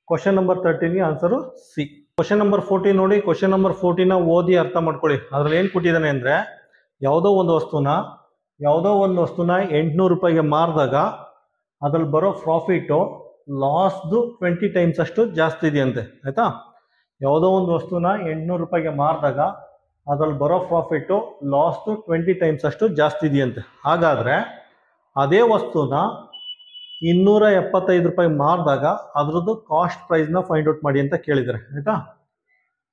ಕ್ವಶನ್ ನಂಬರ್ 13ಗೆ ಆನ್ಸರು ಸಿ. ಕ್ವಶನ್ ನಂಬರ್ 14 ನೋಡಿ. ಕ್ವಶನ್ ನಂಬರ್ 14ನ ಓದಿ ಅರ್ಥ ಮಾಡ್ಕೊಳ್ಳಿ. ಅದ್ರಲ್ಲಿ ಏನು ಕೊಟ್ಟಿದ್ದಾನೆ ಅಂದರೆ ಯಾವುದೋ ಒಂದು ವಸ್ತುನ 800 ರೂಪಾಯಿಗೆ ಮಾರಿದಾಗ ಅದ್ರಲ್ಲಿ ಬರೋ ಪ್ರಾಫಿಟ್ಟು ಲಾಸ್ದು 20 ಟೈಮ್ಸ್ ಅಷ್ಟು ಜಾಸ್ತಿ ಇದೆಯಂತೆ. ಆಯಿತಾ? ಯಾವುದೋ ಒಂದು ವಸ್ತುನ 800 ರೂಪಾಯಿಗೆ ಮಾರಿದಾಗ ಅದ್ರಲ್ಲಿ ಬರೋ ಪ್ರಾಫಿಟ್ಟು ಲಾಸ್ದು 20 ಟೈಮ್ಸ್ ಅಷ್ಟು ಜಾಸ್ತಿ ಇದೆಯಂತೆ. ಹಾಗಾದರೆ ಅದೇ ವಸ್ತುನ 275 ರೂಪಾಯಿ ಮಾರಿದಾಗ ಅದ್ರದ್ದು ಕಾಸ್ಟ್ ಪ್ರೈಸ್ನ ಫೈಂಡ್ ಔಟ್ ಮಾಡಿ ಅಂತ ಕೇಳಿದ್ದಾರೆ. ಆಯಿತಾ?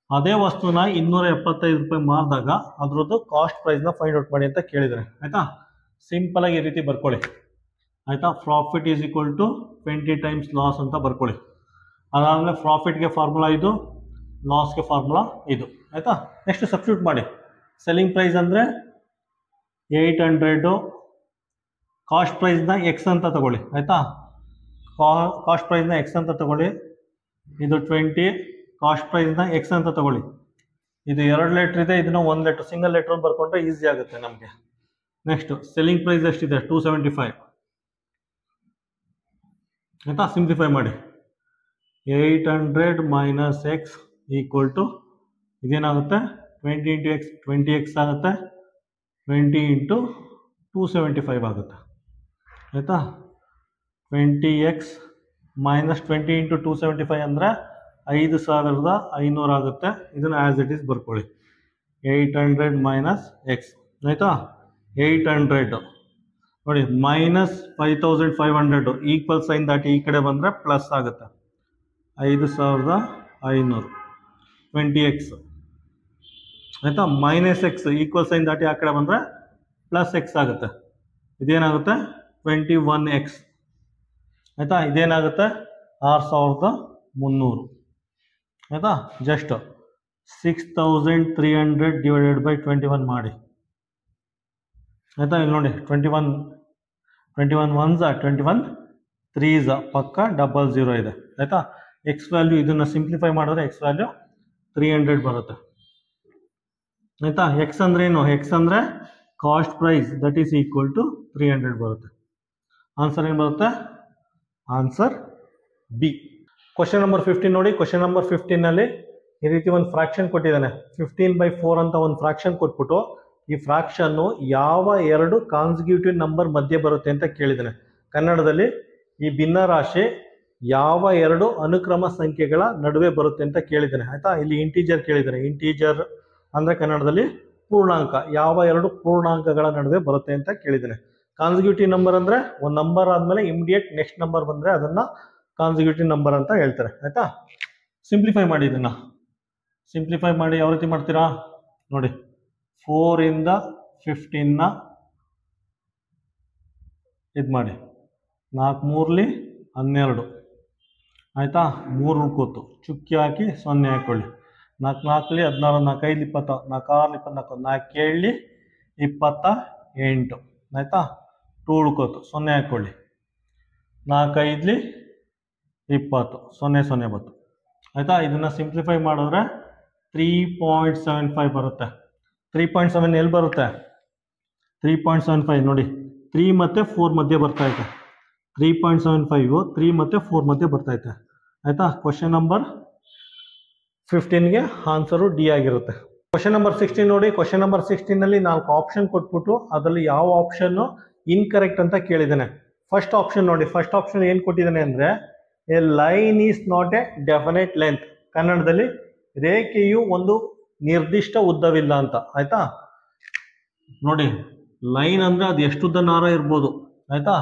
ಅದೇ ವಸ್ತುನ 275 ರೂಪಾಯಿ ಮಾರಿದಾಗ ಅದ್ರದ್ದು ಕಾಸ್ಟ್ ಪ್ರೈಸ್ನ ಫೈಂಡ್ ಔಟ್ ಮಾಡಿ ಅಂತ ಕೇಳಿದ್ದಾರೆ. ಆಯಿತಾ? ಸಿಂಪಲಾಗಿ ಈ ರೀತಿ ಬರ್ಕೊಳ್ಳಿ. ಆಯಿತಾ? Profit is equal to 20 times loss ಅಂತ ಬರ್ಕೊಳ್ಳಿ. ಅದಾದಮೇಲೆ ಪ್ರಾಫಿಟ್ಗೆ ಫಾರ್ಮುಲಾ ಇದು, ಲಾಸ್ಗೆ ಫಾರ್ಮುಲಾ ಇದು. ಆಯಿತಾ? ನೆಕ್ಸ್ಟ್ ಸಬ್ಸ್ಟಿಟ್ಯೂಟ್ ಮಾಡಿ. ಸೆಲ್ಲಿಂಗ್ ಪ್ರೈಸ್ ಅಂದರೆ 800, ಕಾಸ್ಟ್ ಪ್ರೈಸ್ನ ಎಕ್ಸ್ ಅಂತ ತಗೊಳ್ಳಿ. ಆಯಿತಾ? ಕಾಸ್ಟ್ ಪ್ರೈಸ್ನ ಎಕ್ಸ್ ಅಂತ ತಗೊಳ್ಳಿ. ಇದು 20, ಕಾಸ್ಟ್ ಪ್ರೈಸ್ನ ಎಕ್ಸ್ ಅಂತ ತಗೊಳ್ಳಿ. ಇದು 2 ಲೀಟ್ರ್ ಇದೆ, ಇದನ್ನು 1 ಲೀಟ್ರ್ ಸಿಂಗಲ್ ಲೀಟ್ರ್ ಬರ್ಕೊಂಡ್ರೆ ಈಸಿ ಆಗುತ್ತೆ ನಮಗೆ. ನೆಕ್ಸ್ಟ್ ಸೆಲ್ಲಿಂಗ್ ಪ್ರೈಸ್ ಎಷ್ಟಿದೆ? 275. ಆಯಿತಾ? ಸಿಂಪ್ಲಿಫೈ ಮಾಡಿ. 800 ಮೈನಸ್ ಎಕ್ಸ್ ಈಕ್ವಲ್ ಟು ಇದೇನಾಗುತ್ತೆ? 20 ಇಂಟು ಎಕ್ಸ್ 20x ಆಗುತ್ತೆ. 20 ಇಂಟು 275 ಆಗುತ್ತೆ. ಆಯಿತಾ? 20x ಮೈನಸ್ 20 ಇಂಟು 275 ಅಂದರೆ 5500 ಆಗುತ್ತೆ. ಇದನ್ನು ಆ್ಯಸ್ ಇಟ್ ಈಸ್ ಬರ್ಕೊಳ್ಳಿ. 800 ಮೈನಸ್ ಎಕ್ಸ್ ಆಯಿತಾ. 800 ನೋಡಿ, -5500 ಈಕ್ವಲ್ ಸೈನ್ ದಾಟಿ ಈ ಕಡೆ ಬಂದರೆ ಪ್ಲಸ್ ಆಗುತ್ತೆ. 5500 20x ಆಯಿತಾ. -x ಈಕ್ವಲ್ ಸೈನ್ ದಾಟಿ ಆ ಕಡೆ ಬಂದರೆ +x ಆಗುತ್ತೆ. ಇದೇನಾಗುತ್ತೆ 21x ಆಯಿತಾ. ಇದೇನಾಗುತ್ತೆ 6300 ಆಯಿತಾ. ಜಸ್ಟ್ 6300 ಡಿವೈಡೆಡ್ ಬೈ 21 ಮಾಡಿ ಆಯಿತಾ. ಇಲ್ಲಿ ನೋಡಿ 21 1s 21 3s ಪಕ್ಕ 00 ಇದೆ ಆಯಿತಾ. ಎಕ್ಸ್ ವ್ಯಾಲ್ಯೂ ಇದನ್ನು ಸಿಂಪ್ಲಿಫೈ ಮಾಡಿದ್ರೆ ಎಕ್ಸ್ ವ್ಯಾಲ್ಯೂ 300 ಬರುತ್ತೆ ಆಯಿತಾ. ಎಕ್ಸ್ ಅಂದ್ರೆ ಏನು? ಎಕ್ಸ್ ಅಂದರೆ cost price, that is equal to 300 ಬರುತ್ತೆ. ಆನ್ಸರ್ ಏನು ಬರುತ್ತೆ? Answer B. ಕ್ವಶನ್ ನಂಬರ್ 15 ನೋಡಿ. ಕ್ವಶನ್ ನಂಬರ್ 15ನಲ್ಲಿ ಈ ರೀತಿ ಒಂದು ಫ್ರಾಕ್ಷನ್ ಕೊಟ್ಟಿದ್ದಾನೆ. 15/4 ಅಂತ ಒಂದು ಫ್ರಾಕ್ಷನ್ ಕೊಟ್ಬಿಟ್ಟು ಈ ಫ್ರಾಕ್ಷನ್ನು ಯಾವ ಎರಡು ಕಾನ್ಸಿಕ್ಯೂಟಿವ್ ನಂಬರ್ ಮಧ್ಯೆ ಬರುತ್ತೆ ಅಂತ ಕೇಳಿದ್ದಾನೆ. ಕನ್ನಡದಲ್ಲಿ ಈ ಭಿನ್ನರಾಶಿ ಯಾವ ಎರಡು ಅನುಕ್ರಮ ಸಂಖ್ಯೆಗಳ ನಡುವೆ ಬರುತ್ತೆ ಅಂತ ಕೇಳಿದ್ದಾನೆ ಆಯಿತಾ. ಇಲ್ಲಿ ಇಂಟೀಜರ್ ಕೇಳಿದ್ದಾನೆ. ಇಂಟೀಜರ್ ಅಂದರೆ ಕನ್ನಡದಲ್ಲಿ ಪೂರ್ಣಾಂಕ, ಯಾವ ಎರಡು ಪೂರ್ಣಾಂಕಗಳ ನಡುವೆ ಬರುತ್ತೆ ಅಂತ ಕೇಳಿದ್ದಾನೆ. ಕಾನ್ಸಿಕ್ಯೂಟಿವ್ ನಂಬರ್ ಅಂದರೆ ಒಂದು ನಂಬರ್ ಆದಮೇಲೆ ಇಮಿಡಿಯೇಟ್ ನೆಕ್ಸ್ಟ್ ನಂಬರ್ ಬಂದರೆ ಅದನ್ನು ಕಾನ್ಸಿಕ್ಯೂಟಿವ್ ನಂಬರ್ ಅಂತ ಹೇಳ್ತಾರೆ ಆಯಿತಾ. ಸಿಂಪ್ಲಿಫೈ ಮಾಡಿ, ಇದನ್ನು ಸಿಂಪ್ಲಿಫೈ ಮಾಡಿ ಯಾವ ರೀತಿ ಮಾಡ್ತೀರಾ ನೋಡಿ. 4 ಇಂದ 15ನ ಇದು ಮಾಡಿ, 4 3ಲಿ 12 ಆಯಿತಾ. 3 ಉಳ್ಕೋತು, ಚುಕ್ಕಿ ಹಾಕಿ 0 ಹಾಕೊಳ್ಳಿ. 4 4ಲಿ 16, 4 5 20, 4 6 24, 4 7ಲಿ 28 ಆಯಿತಾ. 2 ಉಳ್ಕೋತು, 0 ಹಾಕೊಳ್ಳಿ. 4 5ಲಿ 20, 0 0 ಬತ್ತು ಆಯಿತಾ. ಇದನ್ನು ಸಿಂಪ್ಲಿಫೈ ಮಾಡಿದ್ರೆ 3.75 ಬರುತ್ತೆ. 3.7 ಎಲ್ಲಿ ಬರುತ್ತೆ? 3.75 ನೋಡಿ, 3 ಮತ್ತು 4 ಮಧ್ಯೆ ಬರ್ತೈತೆ. 3.75 3 ಮತ್ತು 4 ಮಧ್ಯೆ ಬರ್ತೈತೆ ಆಯಿತಾ. ಕ್ವಶನ್ ನಂಬರ್ 15ಗೆ ಆನ್ಸರು ಡಿ ಆಗಿರುತ್ತೆ. ಕ್ವಶನ್ ನಂಬರ್ 16 ನೋಡಿ. ಕ್ವಶನ್ ನಂಬರ್ 16ನಲ್ಲಿ 4 ಆಪ್ಷನ್ ಕೊಟ್ಬಿಟ್ಟು ಅದರಲ್ಲಿ ಯಾವ ಆಪ್ಷನ್ನು ಇನ್ಕರೆಕ್ಟ್ ಅಂತ ಕೇಳಿದ್ದಾನೆ. ಫಸ್ಟ್ ಆಪ್ಷನ್ ನೋಡಿ. ಫಸ್ಟ್ ಆಪ್ಷನ್ ಏನು ಕೊಟ್ಟಿದ್ದಾನೆ ಅಂದರೆ A line is not A definite length. ಕನ್ನಡದಲ್ಲಿ ರೇಖೆಯು ಒಂದು ನಿರ್ದಿಷ್ಟ ಉದ್ದವಿಲ್ಲ ಅಂತ ಆಯಿತಾ. ನೋಡಿ, ಲೈನ್ ಅಂದರೆ ಅದು ಎಷ್ಟು ಉದ್ದನಾರ ಇರ್ಬೋದು ಆಯಿತಾ.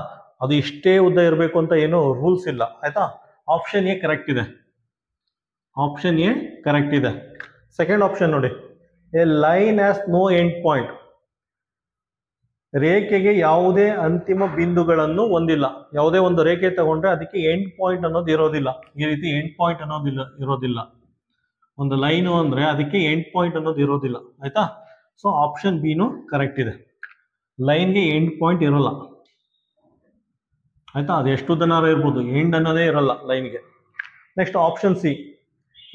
ಅದು ಇಷ್ಟೇ ಉದ್ದ ಇರಬೇಕು ಅಂತ ಏನೂ ರೂಲ್ಸ್ ಇಲ್ಲ ಆಯಿತಾ. ಆಪ್ಷನ್ ಎ ಕರೆಕ್ಟ್ ಇದೆ. ಆಪ್ಷನ್ ಎ ಕರೆಕ್ಟ್ ಇದೆ. ಸೆಕೆಂಡ್ ಆಪ್ಷನ್ ನೋಡಿ, a line has no end point. ರೇಖೆಗೆ ಯಾವುದೇ ಅಂತಿಮ ಬಿಂದುಗಳನ್ನು ಹೊಂದಿಲ್ಲ. ಯಾವುದೇ ಒಂದು ರೇಖೆ ತಗೊಂಡ್ರೆ ಅದಕ್ಕೆ ಎಂಡ್ ಪಾಯಿಂಟ್ ಅನ್ನೋದು ಇರೋದಿಲ್ಲ. ಈ ರೀತಿ ಎಂಡ್ ಪಾಯಿಂಟ್ ಇರೋದಿಲ್ಲ. ಒಂದು ಲೈನು ಅಂದರೆ ಅದಕ್ಕೆ ಎಂಡ್ ಪಾಯಿಂಟ್ ಅನ್ನೋದು ಇರೋದಿಲ್ಲ ಆಯಿತಾ. ಸೊ ಆಪ್ಷನ್ ಬಿನು ಕರೆಕ್ಟ್ ಇದೆ. ಲೈನ್ಗೆ ಎಂಡ್ ಪಾಯಿಂಟ್ ಇರೋಲ್ಲ ಆಯಿತಾ. ಅದು ಎಷ್ಟು ಉದ್ದನಾರ ಇರ್ಬೋದು, ಎಂಡ್ ಅನ್ನೋದೇ ಇರಲ್ಲ ಲೈನ್ಗೆ. Next option C,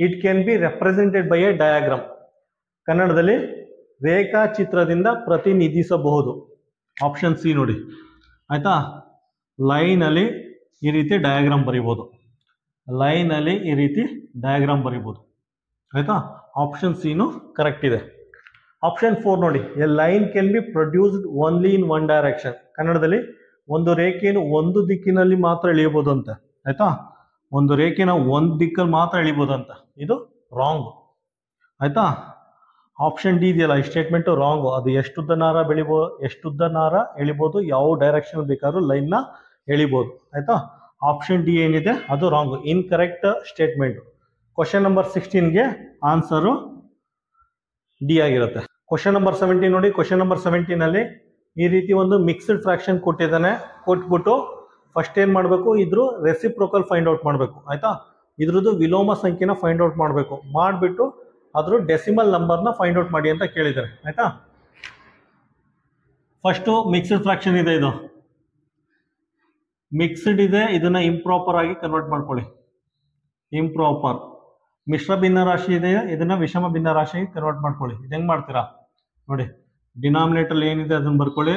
it can be represented by A diagram. ಕನ್ನಡದಲ್ಲಿ ರೇಖಾಚಿತ್ರದಿಂದ ಪ್ರತಿನಿಧಿಸಬಹುದು. ಆಪ್ಷನ್ ಸಿ ನೋಡಿ ಆಯಿತಾ. ಲೈನಲ್ಲಿ ಈ ರೀತಿ ಡಯಾಗ್ರಾಮ್ ಬರಿಬೋದು. ಲೈನಲ್ಲಿ ಈ ರೀತಿ ಡಯಾಗ್ರಾಮ್ ಬರಿಬೋದು ಆಯಿತಾ. ಆಪ್ಷನ್ ಸಿನು ಕರೆಕ್ಟ್ ಇದೆ. ಆಪ್ಷನ್ 4 ನೋಡಿ, a line can be produced only in one direction. ಕನ್ನಡದಲ್ಲಿ ಒಂದು ರೇಖೆಯನ್ನು ಒಂದು ದಿಕ್ಕಿನಲ್ಲಿ ಮಾತ್ರ ಎಳೆಯಬಹುದು ಅಂತ ಆಯಿತಾ. ಒಂದು ರೇಖೆನ ಒಂದು ದಿಕ್ಕಲ್ಲಿ ಮಾತ್ರ ಎಳಿಬೋದು ಅಂತ. ಇದು ರಾಂಗ್ ಆಯಿತಾ. ಆಪ್ಷನ್ ಡಿ ಇದೆಯಲ್ಲ, ಈ ಸ್ಟೇಟ್ಮೆಂಟು ರಾಂಗು. ಅದು ಎಷ್ಟುದ್ದನಾರ ಎಳಿಬೋದು, ಯಾವ ಡೈರೆಕ್ಷನ್ ಬೇಕಾದ್ರೂ ಲೈನ್ನ ಎಳಿಬೋದು ಆಯಿತಾ. ಆಪ್ಷನ್ ಡಿ ಏನಿದೆ ಅದು wrong, incorrect statement. Question number 16ಗೆ ಆನ್ಸರು ಡಿ ಆಗಿರುತ್ತೆ. ಕ್ವಶನ್ ನಂಬರ್ 17 ನೋಡಿ. ಕ್ವಶನ್ ನಂಬರ್ 17ನಲ್ಲಿ ಈ ರೀತಿ ಒಂದು ಮಿಕ್ಸ್ಡ್ ಫ್ರಾಕ್ಷನ್ ಕೊಟ್ಟಿದ್ದಾನೆ. ಕೊಟ್ಬಿಟ್ಟು ಫಸ್ಟ್ ಏನು ಮಾಡಬೇಕು, ಇದ್ರ ರೆಸಿಪ್ರೋಕಲ್ ಫೈಂಡ್ ಔಟ್ ಮಾಡಬೇಕು ಆಯಿತಾ. ಇದ್ರದ್ದು ವಿಲೋಮ ಸಂಖ್ಯೆನ ಫೈಂಡ್ ಔಟ್ ಮಾಡಬೇಕು. ಮಾಡಿಬಿಟ್ಟು ಅದ್ರ ಡೆಸಿಮಲ್ ನಂಬರ್ನ ಫೈಂಡ್ ಔಟ್ ಮಾಡಿ ಅಂತ ಕೇಳಿದ್ದಾರೆ ಆಯಿತಾ. ಫಸ್ಟು ಮಿಕ್ಸ್ಡ್ ಫ್ರಾಕ್ಷನ್ ಇದೆ. ಇದು ಮಿಕ್ಸ್ಡ್ ಇದೆ, ಇದನ್ನು ಇಂಪ್ರಾಪರ್ ಆಗಿ ಕನ್ವರ್ಟ್ ಮಾಡ್ಕೊಳ್ಳಿ. ಇಂಪ್ರಾಪರ್. ಮಿಶ್ರ ಭಿನ್ನರಾಶಿ ಇದೆ, ಇದನ್ನು ವಿಷಮ ಭಿನ್ನರಾಶಿಗೆ ಕನ್ವರ್ಟ್ ಮಾಡ್ಕೊಳ್ಳಿ. ಇದು ಹೆಂಗೆ ಮಾಡ್ತೀರಾ ನೋಡಿ. ಡಿನಾಮಿನೇಟರ್ ಏನಿದೆ ಅದನ್ನು ಬರ್ಕೊಳ್ಳಿ.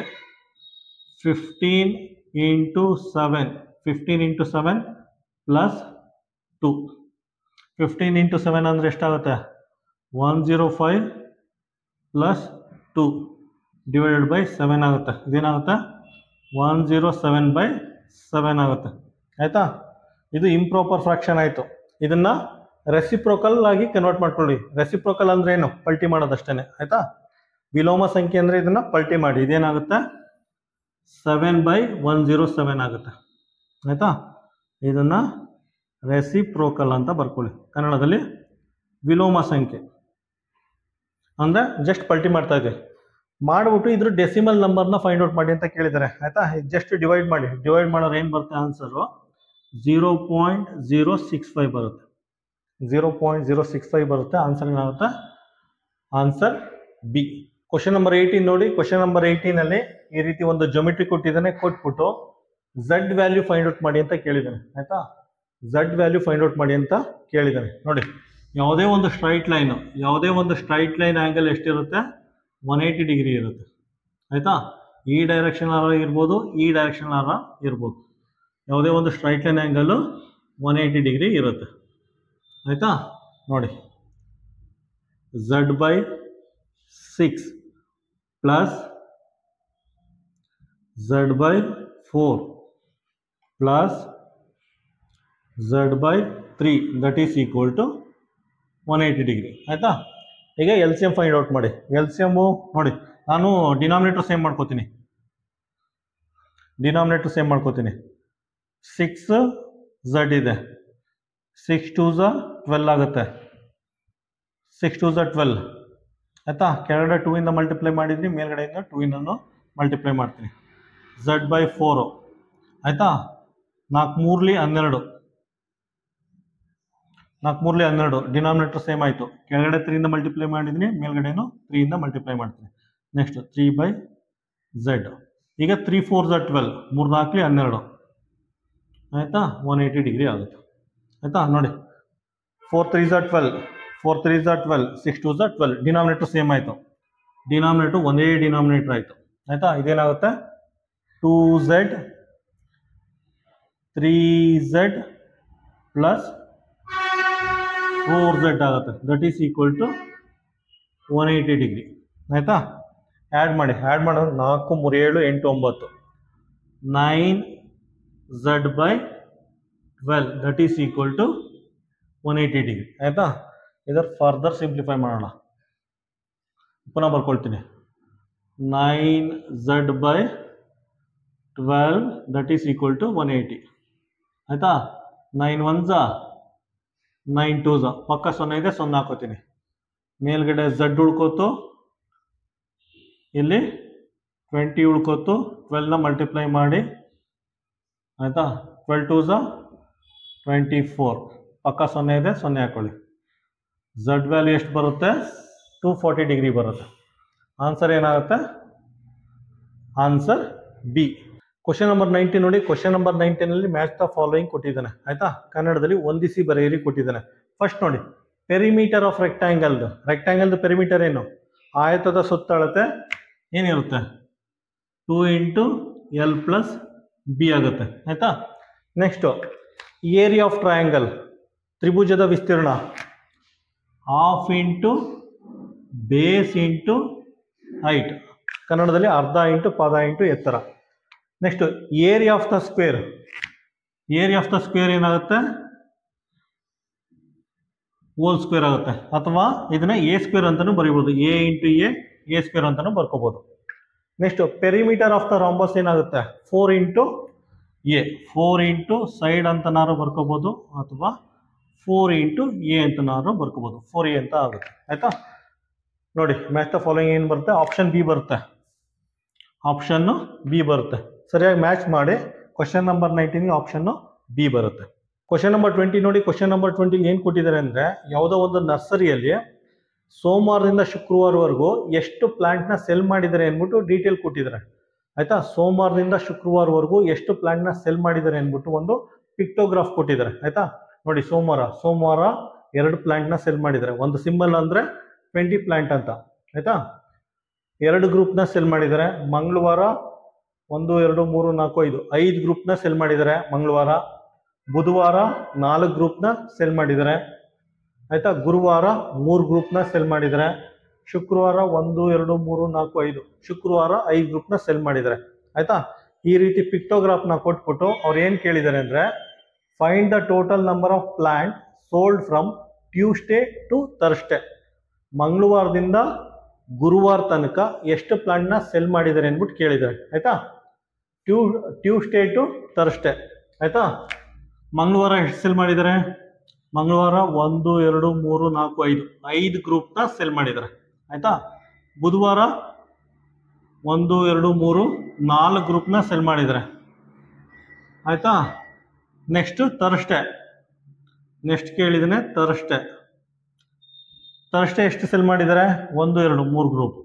15 × 7 15 × 7 + 2. 15 × 7 ಅಂದರೆ ಎಷ್ಟಾಗುತ್ತೆ? 105 + 2 / 7 ಆಗುತ್ತೆ. ಇದೇನಾಗುತ್ತೆ? 107/7 ಆಗುತ್ತೆ ಆಯಿತಾ. ಇದು ಇಂಪ್ರಾಪರ್ ಫ್ರಾಕ್ಷನ್ ಆಯಿತು. ಇದನ್ನು ರೆಸಿಪ್ರೋಕಲ್ ಆಗಿ ಕನ್ವರ್ಟ್ ಮಾಡ್ಕೊಳ್ಳಿ. ರೆಸಿಪ್ರೋಕಲ್ ಅಂದ್ರೆ ಏನು? ಪಲ್ಟಿ ಮಾಡೋದಷ್ಟೇ ಆಯಿತಾ. ವಿಲೋಮ ಸಂಖ್ಯೆ ಅಂದರೆ ಇದನ್ನ ಪಲ್ಟಿ ಮಾಡಿ, ಇದೇನಾಗುತ್ತೆ 7/107 ಆಗುತ್ತೆ. ಆಯ್ತಾ, ಇದನ್ನ ರೆಸಿಪ್ರೋಕಲ್ ಅಂತ ಬರ್ಕೊಳ್ಳಿ. ಕನ್ನಡದಲ್ಲಿ ವಿಲೋಮ ಸಂಖ್ಯೆ ಅಂದರೆ ಜಸ್ಟ್ ಪಲ್ಟಿ ಮಾಡ್ತಾ ಇದೆ. ಮಾಡಿಬಿಟ್ಟು ಇದ್ರ ಡೆಸಿಮಲ್ ನಂಬರ್ನ ಫೈಂಡ್ ಔಟ್ ಮಾಡಿ ಅಂತ ಕೇಳಿದ್ದಾರೆ. ಆಯ್ತಾ, ಜಸ್ಟ್ ಡಿವೈಡ್ ಮಾಡಿ. ಡಿವೈಡ್ ಮಾಡೋರು ಏನು ಬರುತ್ತೆ ಆನ್ಸರು 0.065 ಬರುತ್ತೆ. 0.065 ಬರುತ್ತೆ. ಆನ್ಸರ್ ಏನಾಗುತ್ತೆ? Answer B. ಕ್ವಶನ್ ನಂಬರ್ 18 ನೋಡಿ. ಕ್ವಶನ್ ನಂಬರ್ 18 ಈ ರೀತಿ ಒಂದು ಜೊಮೆಟ್ರಿ ಕೊಟ್ಟಿದ್ದಾನೆ, ಕೊಟ್ಬಿಟ್ಟು ಝಡ್ ವ್ಯಾಲ್ಯೂ ಫೈಂಡ್ ಔಟ್ ಮಾಡಿ ಅಂತ ಕೇಳಿದ್ದಾನೆ. ಆಯ್ತಾ, ಝಡ್ ವ್ಯಾಲ್ಯೂ ಫೈಂಡ್ ಔಟ್ ಮಾಡಿ ಅಂತ ಕೇಳಿದ್ದಾನೆ. ನೋಡಿ, ಯಾವುದೇ ಒಂದು ಸ್ಟ್ರೈಟ್ ಲೈನ್ ಆ್ಯಂಗಲ್ ಎಷ್ಟಿರುತ್ತೆ? 180 ಡಿಗ್ರಿ ಇರುತ್ತೆ. ಆಯ್ತಾ, ಈ ಡೈರೆಕ್ಷನ್ ಇರ್ಬೋದು, ಈ ಡೈರೆಕ್ಷನ್ ಇರ್ಬೋದು. ಯಾವುದೇ ಒಂದು ಸ್ಟ್ರೈಟ್ ಲೈನ್ ಆ್ಯಂಗಲ್ 180 ಡಿಗ್ರಿ ಇರುತ್ತೆ. ಆಯ್ತಾ, ನೋಡಿ Z/6 plus Z/4 plus Z/3 that is equal to 180 degree. ಆಯ್ತಾ, ಈಗ L C M find out ಮಾಡಿ. ಎಲ್ ಸಿ ಎಮ್ಮು ನೋಡಿ, ನಾನು ಡಿನಾಮಿನೇಟರ್ ಸೇಮ್ ಮಾಡ್ಕೋತೀನಿ. 6Z ಇದೆ, 6 2s 12 ಆಗುತ್ತೆ. 6 2s 12. ಆಯ್ತಾ, ಕೆಳಗಡೆ 2 ಇಂದ ಮಲ್ಟಿಪ್ಲೈ ಮಾಡಿದ್ರಿ, ಮೇಲ್ಗಡೆಯಿಂದ 2 ಇಂದ ಮಲ್ಟಿಪ್ಲೈ ಮಾಡ್ತೀನಿ. Z/4 ಆಯ್ತಾ, 4 3 12. 4 3 12. ಡಿನಾಮಿನೇಟರ್ ಸೇಮ್ ಆಯಿತು. ಕೆಳಗಡೆ 3 ಇಂದ ಮಲ್ಟಿಪ್ಲೈ ಮಾಡಿದ್ದೀನಿ, ಮೇಲ್ಗಡೆನೂ 3 ಇಂದ ಮಲ್ಟಿಪ್ಲೈ ಮಾಡ್ತೀನಿ. Next 3/Z. ಈಗ 3 4s 12, 3 4 12. ಆಯಿತಾ, 180 ಡಿಗ್ರಿ ಆಗುತ್ತೆ. ಆಯಿತಾ, ನೋಡಿ 4 3s 12, 4 3s 12, 6 2s 12. Denominator same ಆಯಿತು. ಡಿನಾಮಿನೇಟರ್ ಒಂದೇ ಡಿನಾಮಿನೇಟರ್ ಆಯಿತು. ಆಯಿತಾ, ಇದೇನಾಗುತ್ತೆ 2Z 3Z ಪ್ಲಸ್ 4Z ಆಗುತ್ತೆ. That is equal to 180 degree. ಆಯಿತಾ, ಆ್ಯಡ್ ಮಾಡಿ. ಆ್ಯಡ್ ಮಾಡೋದು 4 3 7 8 9 9Z/12 that is equal to 180 degree. ಆಯಿತಾ, ಇದರ ಫರ್ದರ್ ಸಿಂಪ್ಲಿಫೈ ಮಾಡೋಣ. ಪುನಃ ಬರ್ಕೊಳ್ತೀನಿ. 9Z/12 that is equal to 180. ಆಯಿತಾ, 9 1s 9 2s. ಪಕ್ಕ 0 ಇದೆ, 0 ಹಾಕೋತೀನಿ. ಮೇಲ್ಗಡೆ Z ಉಳ್ಕೋತು, ಇಲ್ಲಿ 20 ಉಳ್ಕೋತು. 12ನ ಮಲ್ಟಿಪ್ಲೈ ಮಾಡಿ. ಆಯಿತಾ, 12 2s 24. ಪಕ್ಕ 0 ಇದೆ, 0 ಹಾಕೊಳ್ಳಿ. Z ವ್ಯಾಲ್ಯೂ ಎಷ್ಟು ಬರುತ್ತೆ? 240 ಡಿಗ್ರಿ ಬರುತ್ತೆ. ಆನ್ಸರ್ ಏನಾಗುತ್ತೆ? Answer B. ಕ್ವಶನ್ ನಂಬರ್ 19 ನೋಡಿ. Question number 19 match the following ಕೊಟ್ಟಿದ್ದಾನೆ. ಆಯ್ತಾ, ಕನ್ನಡದಲ್ಲಿ ಹೊಂದಿಸಿ ಬರೆಯಿರಿ ಕೊಟ್ಟಿದ್ದಾನೆ. ಫಸ್ಟ್ ನೋಡಿ, ಪೆರಿಮೀಟರ್ ಆಫ್ ರೆಕ್ಟ್ಯಾಂಗಲ್ದು ಪೆರಿಮೀಟರ್ ಏನು? ಆಯತದ ಸುತ್ತಳತೆ ಏನಿರುತ್ತೆ? 2 × L + B ಆಗುತ್ತೆ. ಆಯ್ತಾ, ನೆಕ್ಸ್ಟು ಏರಿಯಾ ಆಫ್ ಟ್ರಯಾಂಗಲ್, ತ್ರಿಭುಜದ ವಿಸ್ತೀರ್ಣ 1/2 × ಬೇಸ್ × ಹೈಟ್. ಕನ್ನಡದಲ್ಲಿ ಅರ್ಧ × ಪಾದ × ಎತ್ತರ. Next area of the square ಏನಾಗುತ್ತೆ? ಹೋಲ್ ಸ್ಕ್ವೇರ್ ಆಗುತ್ತೆ. ಅಥವಾ ಇದನ್ನ ಎ ಸ್ಕ್ವೇರ್ ಅಂತಾನೂ ಬರೀಬೋದು. A × A ಸ್ಕ್ವೇರ್ ಅಂತಾನೂ ಬರ್ಕೋಬೋದು. Next perimeter of the rhombus ಏನಾಗುತ್ತೆ? 4 × A, 4 × ಸೈಡ್ ಅಂತನಾರು ಬರ್ಕೋಬೋದು, ಅಥವಾ 4 × A ಅಂತನಾರು ಬರ್ಕೋಬೋದು. 4A ಅಂತ ಆಗುತ್ತೆ. ಆಯ್ತಾ, ನೋಡಿ ಮ್ಯಾಚ್ ದ ಫಾಲೋಯಿಂಗ್ ಏನು ಬರುತ್ತೆ? ಆಪ್ಷನ್ ಬಿ ಬರುತ್ತೆ. ಸರಿಯಾಗಿ ಮ್ಯಾಚ್ ಮಾಡಿ. ಕ್ವಶನ್ ನಂಬರ್ 19 ಆಪ್ಷನ್ನು ಬಿ ಬರುತ್ತೆ. ಕ್ವಶನ್ ನಂಬರ್ 20 ನೋಡಿ. ಕ್ವಶನ್ ನಂಬರ್ 20 ಏನು ಕೊಟ್ಟಿದ್ದಾರೆ ಅಂದರೆ, ಯಾವುದೋ ಒಂದು ನರ್ಸರಿಯಲ್ಲಿ ಸೋಮವಾರದಿಂದ ಶುಕ್ರವಾರವರೆಗೂ ಎಷ್ಟು ಪ್ಲಾಂಟ್ನ ಸೆಲ್ ಮಾಡಿದ್ದಾರೆ ಅಂದ್ಬಿಟ್ಟು ಡೀಟೇಲ್ ಕೊಟ್ಟಿದ್ದಾರೆ. ಆಯಿತಾ, ಸೋಮವಾರದಿಂದ ಶುಕ್ರವಾರವರೆಗೂ ಎಷ್ಟು ಪ್ಲಾಂಟ್ನ ಸೆಲ್ ಮಾಡಿದ್ದಾರೆ ಅಂದ್ಬಿಟ್ಟು ಒಂದು ಪಿಕ್ಟೋಗ್ರಾಫ್ ಕೊಟ್ಟಿದ್ದಾರೆ. ಆಯಿತಾ, ನೋಡಿ ಸೋಮವಾರ 2 ಪ್ಲಾಂಟ್ನ ಸೆಲ್ ಮಾಡಿದ್ದಾರೆ. ಒಂದು ಸಿಂಬಲ್ ಅಂದರೆ 20 ಪ್ಲಾಂಟ್ ಅಂತ. ಆಯಿತಾ, 2 ಗ್ರೂಪ್ನ ಸೆಲ್ ಮಾಡಿದ್ದಾರೆ. ಮಂಗಳವಾರ 1 2 3 4 5 ಗ್ರೂಪ್ನ ಸೆಲ್ ಮಾಡಿದ್ದಾರೆ ಮಂಗಳವಾರ. ಬುಧವಾರ 4 ಗ್ರೂಪ್ನ ಸೆಲ್ ಮಾಡಿದ್ದಾರೆ. ಆಯಿತಾ, ಗುರುವಾರ 3 ಗ್ರೂಪ್ನ ಸೆಲ್ ಮಾಡಿದ್ದಾರೆ. ಶುಕ್ರವಾರ 1 2 3 4 5 ಶುಕ್ರವಾರ 5 ಗ್ರೂಪ್ನ ಸೆಲ್ ಮಾಡಿದ್ದಾರೆ. ಆಯಿತಾ, ಈ ರೀತಿ ಪಿಕ್ಟೋಗ್ರಾಫ್ನ ಕೊಟ್ಬಿಟ್ಟು ಅವ್ರು ಏನು ಕೇಳಿದ್ದಾರೆ ಅಂದರೆ, find the total number of plant sold from Tuesday to Thursday. ಮಂಗಳವಾರದಿಂದ ಗುರುವಾರ ತನಕ ಎಷ್ಟು ಪ್ಲಾಂಟ್ನ ಸೆಲ್ ಮಾಡಿದ್ದಾರೆ ಅಂದ್ಬಿಟ್ಟು ಕೇಳಿದ್ದಾರೆ ಆಯ್ತಾ. ಟ್ಯೂಸ್ಡೇ ಟು ಥರ್ಸ್ಡೇ ಆಯ್ತಾ. ಮಂಗಳವಾರ ಎಷ್ಟು ಸೆಲ್ ಮಾಡಿದ್ದಾರೆ? ಮಂಗಳವಾರ 1 2 3 4 5 ಗ್ರೂಪ್ನ ಸೆಲ್ ಮಾಡಿದ್ದಾರೆ ಆಯ್ತಾ. ಬುಧವಾರ 1 2 3 4 ಗ್ರೂಪ್ನ ಸೆಲ್ ಮಾಡಿದ್ದಾರೆ ಆಯ್ತಾ. ನೆಕ್ಸ್ಟ್ ಥರ್ಸ್ಡೇ, ನೆಕ್ಸ್ಟ್ ಕೇಳಿದ್ದೇನೆ ಥರ್ಸ್ಡೇ ಎಷ್ಟು ಸೆಲ್ ಮಾಡಿದ್ದಾರೆ? 1 2 3 ಗ್ರೂಪ್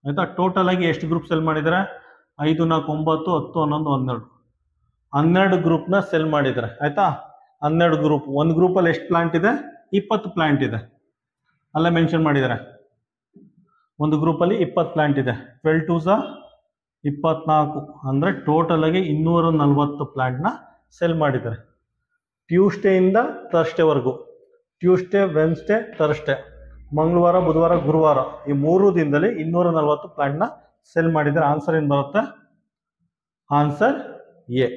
ಆಯ್ತಾ. ಟೋಟಲ್ ಆಗಿ ಎಷ್ಟು ಗ್ರೂಪ್ ಸೆಲ್ ಮಾಡಿದ್ದಾರೆ? 5 4 9 10 11 12 ಗ್ರೂಪ್ನ ಸೆಲ್ ಮಾಡಿದ್ದಾರೆ ಆಯ್ತಾ. 12 ಗ್ರೂಪ್. ಒಂದು ಗ್ರೂಪಲ್ಲಿ ಎಷ್ಟು ಪ್ಲಾಂಟ್ ಇದೆ? 20 ಪ್ಲಾಂಟ್ ಇದೆ, ಅಲ್ಲೇ ಮೆನ್ಷನ್ ಮಾಡಿದ್ದಾರೆ. ಒಂದು ಗ್ರೂಪಲ್ಲಿ 20 ಪ್ಲಾಂಟ್ ಇದೆ. 12 2 24 ಅಂದರೆ ಟೋಟಲ್ ಆಗಿ 240 ಪ್ಲಾಂಟ್ನ ಸೆಲ್ ಮಾಡಿದ್ದಾರೆ ಟ್ಯೂಸ್ಡೇಯಿಂದ ಥರ್ಸ್ಡೇವರೆಗೂ. ಟ್ಯೂಸ್ಡೇ, ವೆನ್ಸ್ಡೇ, ಥರ್ಸ್ಡೇ, ಮಂಗಳವಾರ, ಬುಧವಾರ, ಗುರುವಾರ ಈ 3 ದಿನದಲ್ಲಿ 240 ಪ್ಲಾಂಟ್ನ ಸೆಲ್ ಮಾಡಿದ್ದಾರೆ. ಆನ್ಸರ್ ಏನು ಬರುತ್ತೆ? Answer A.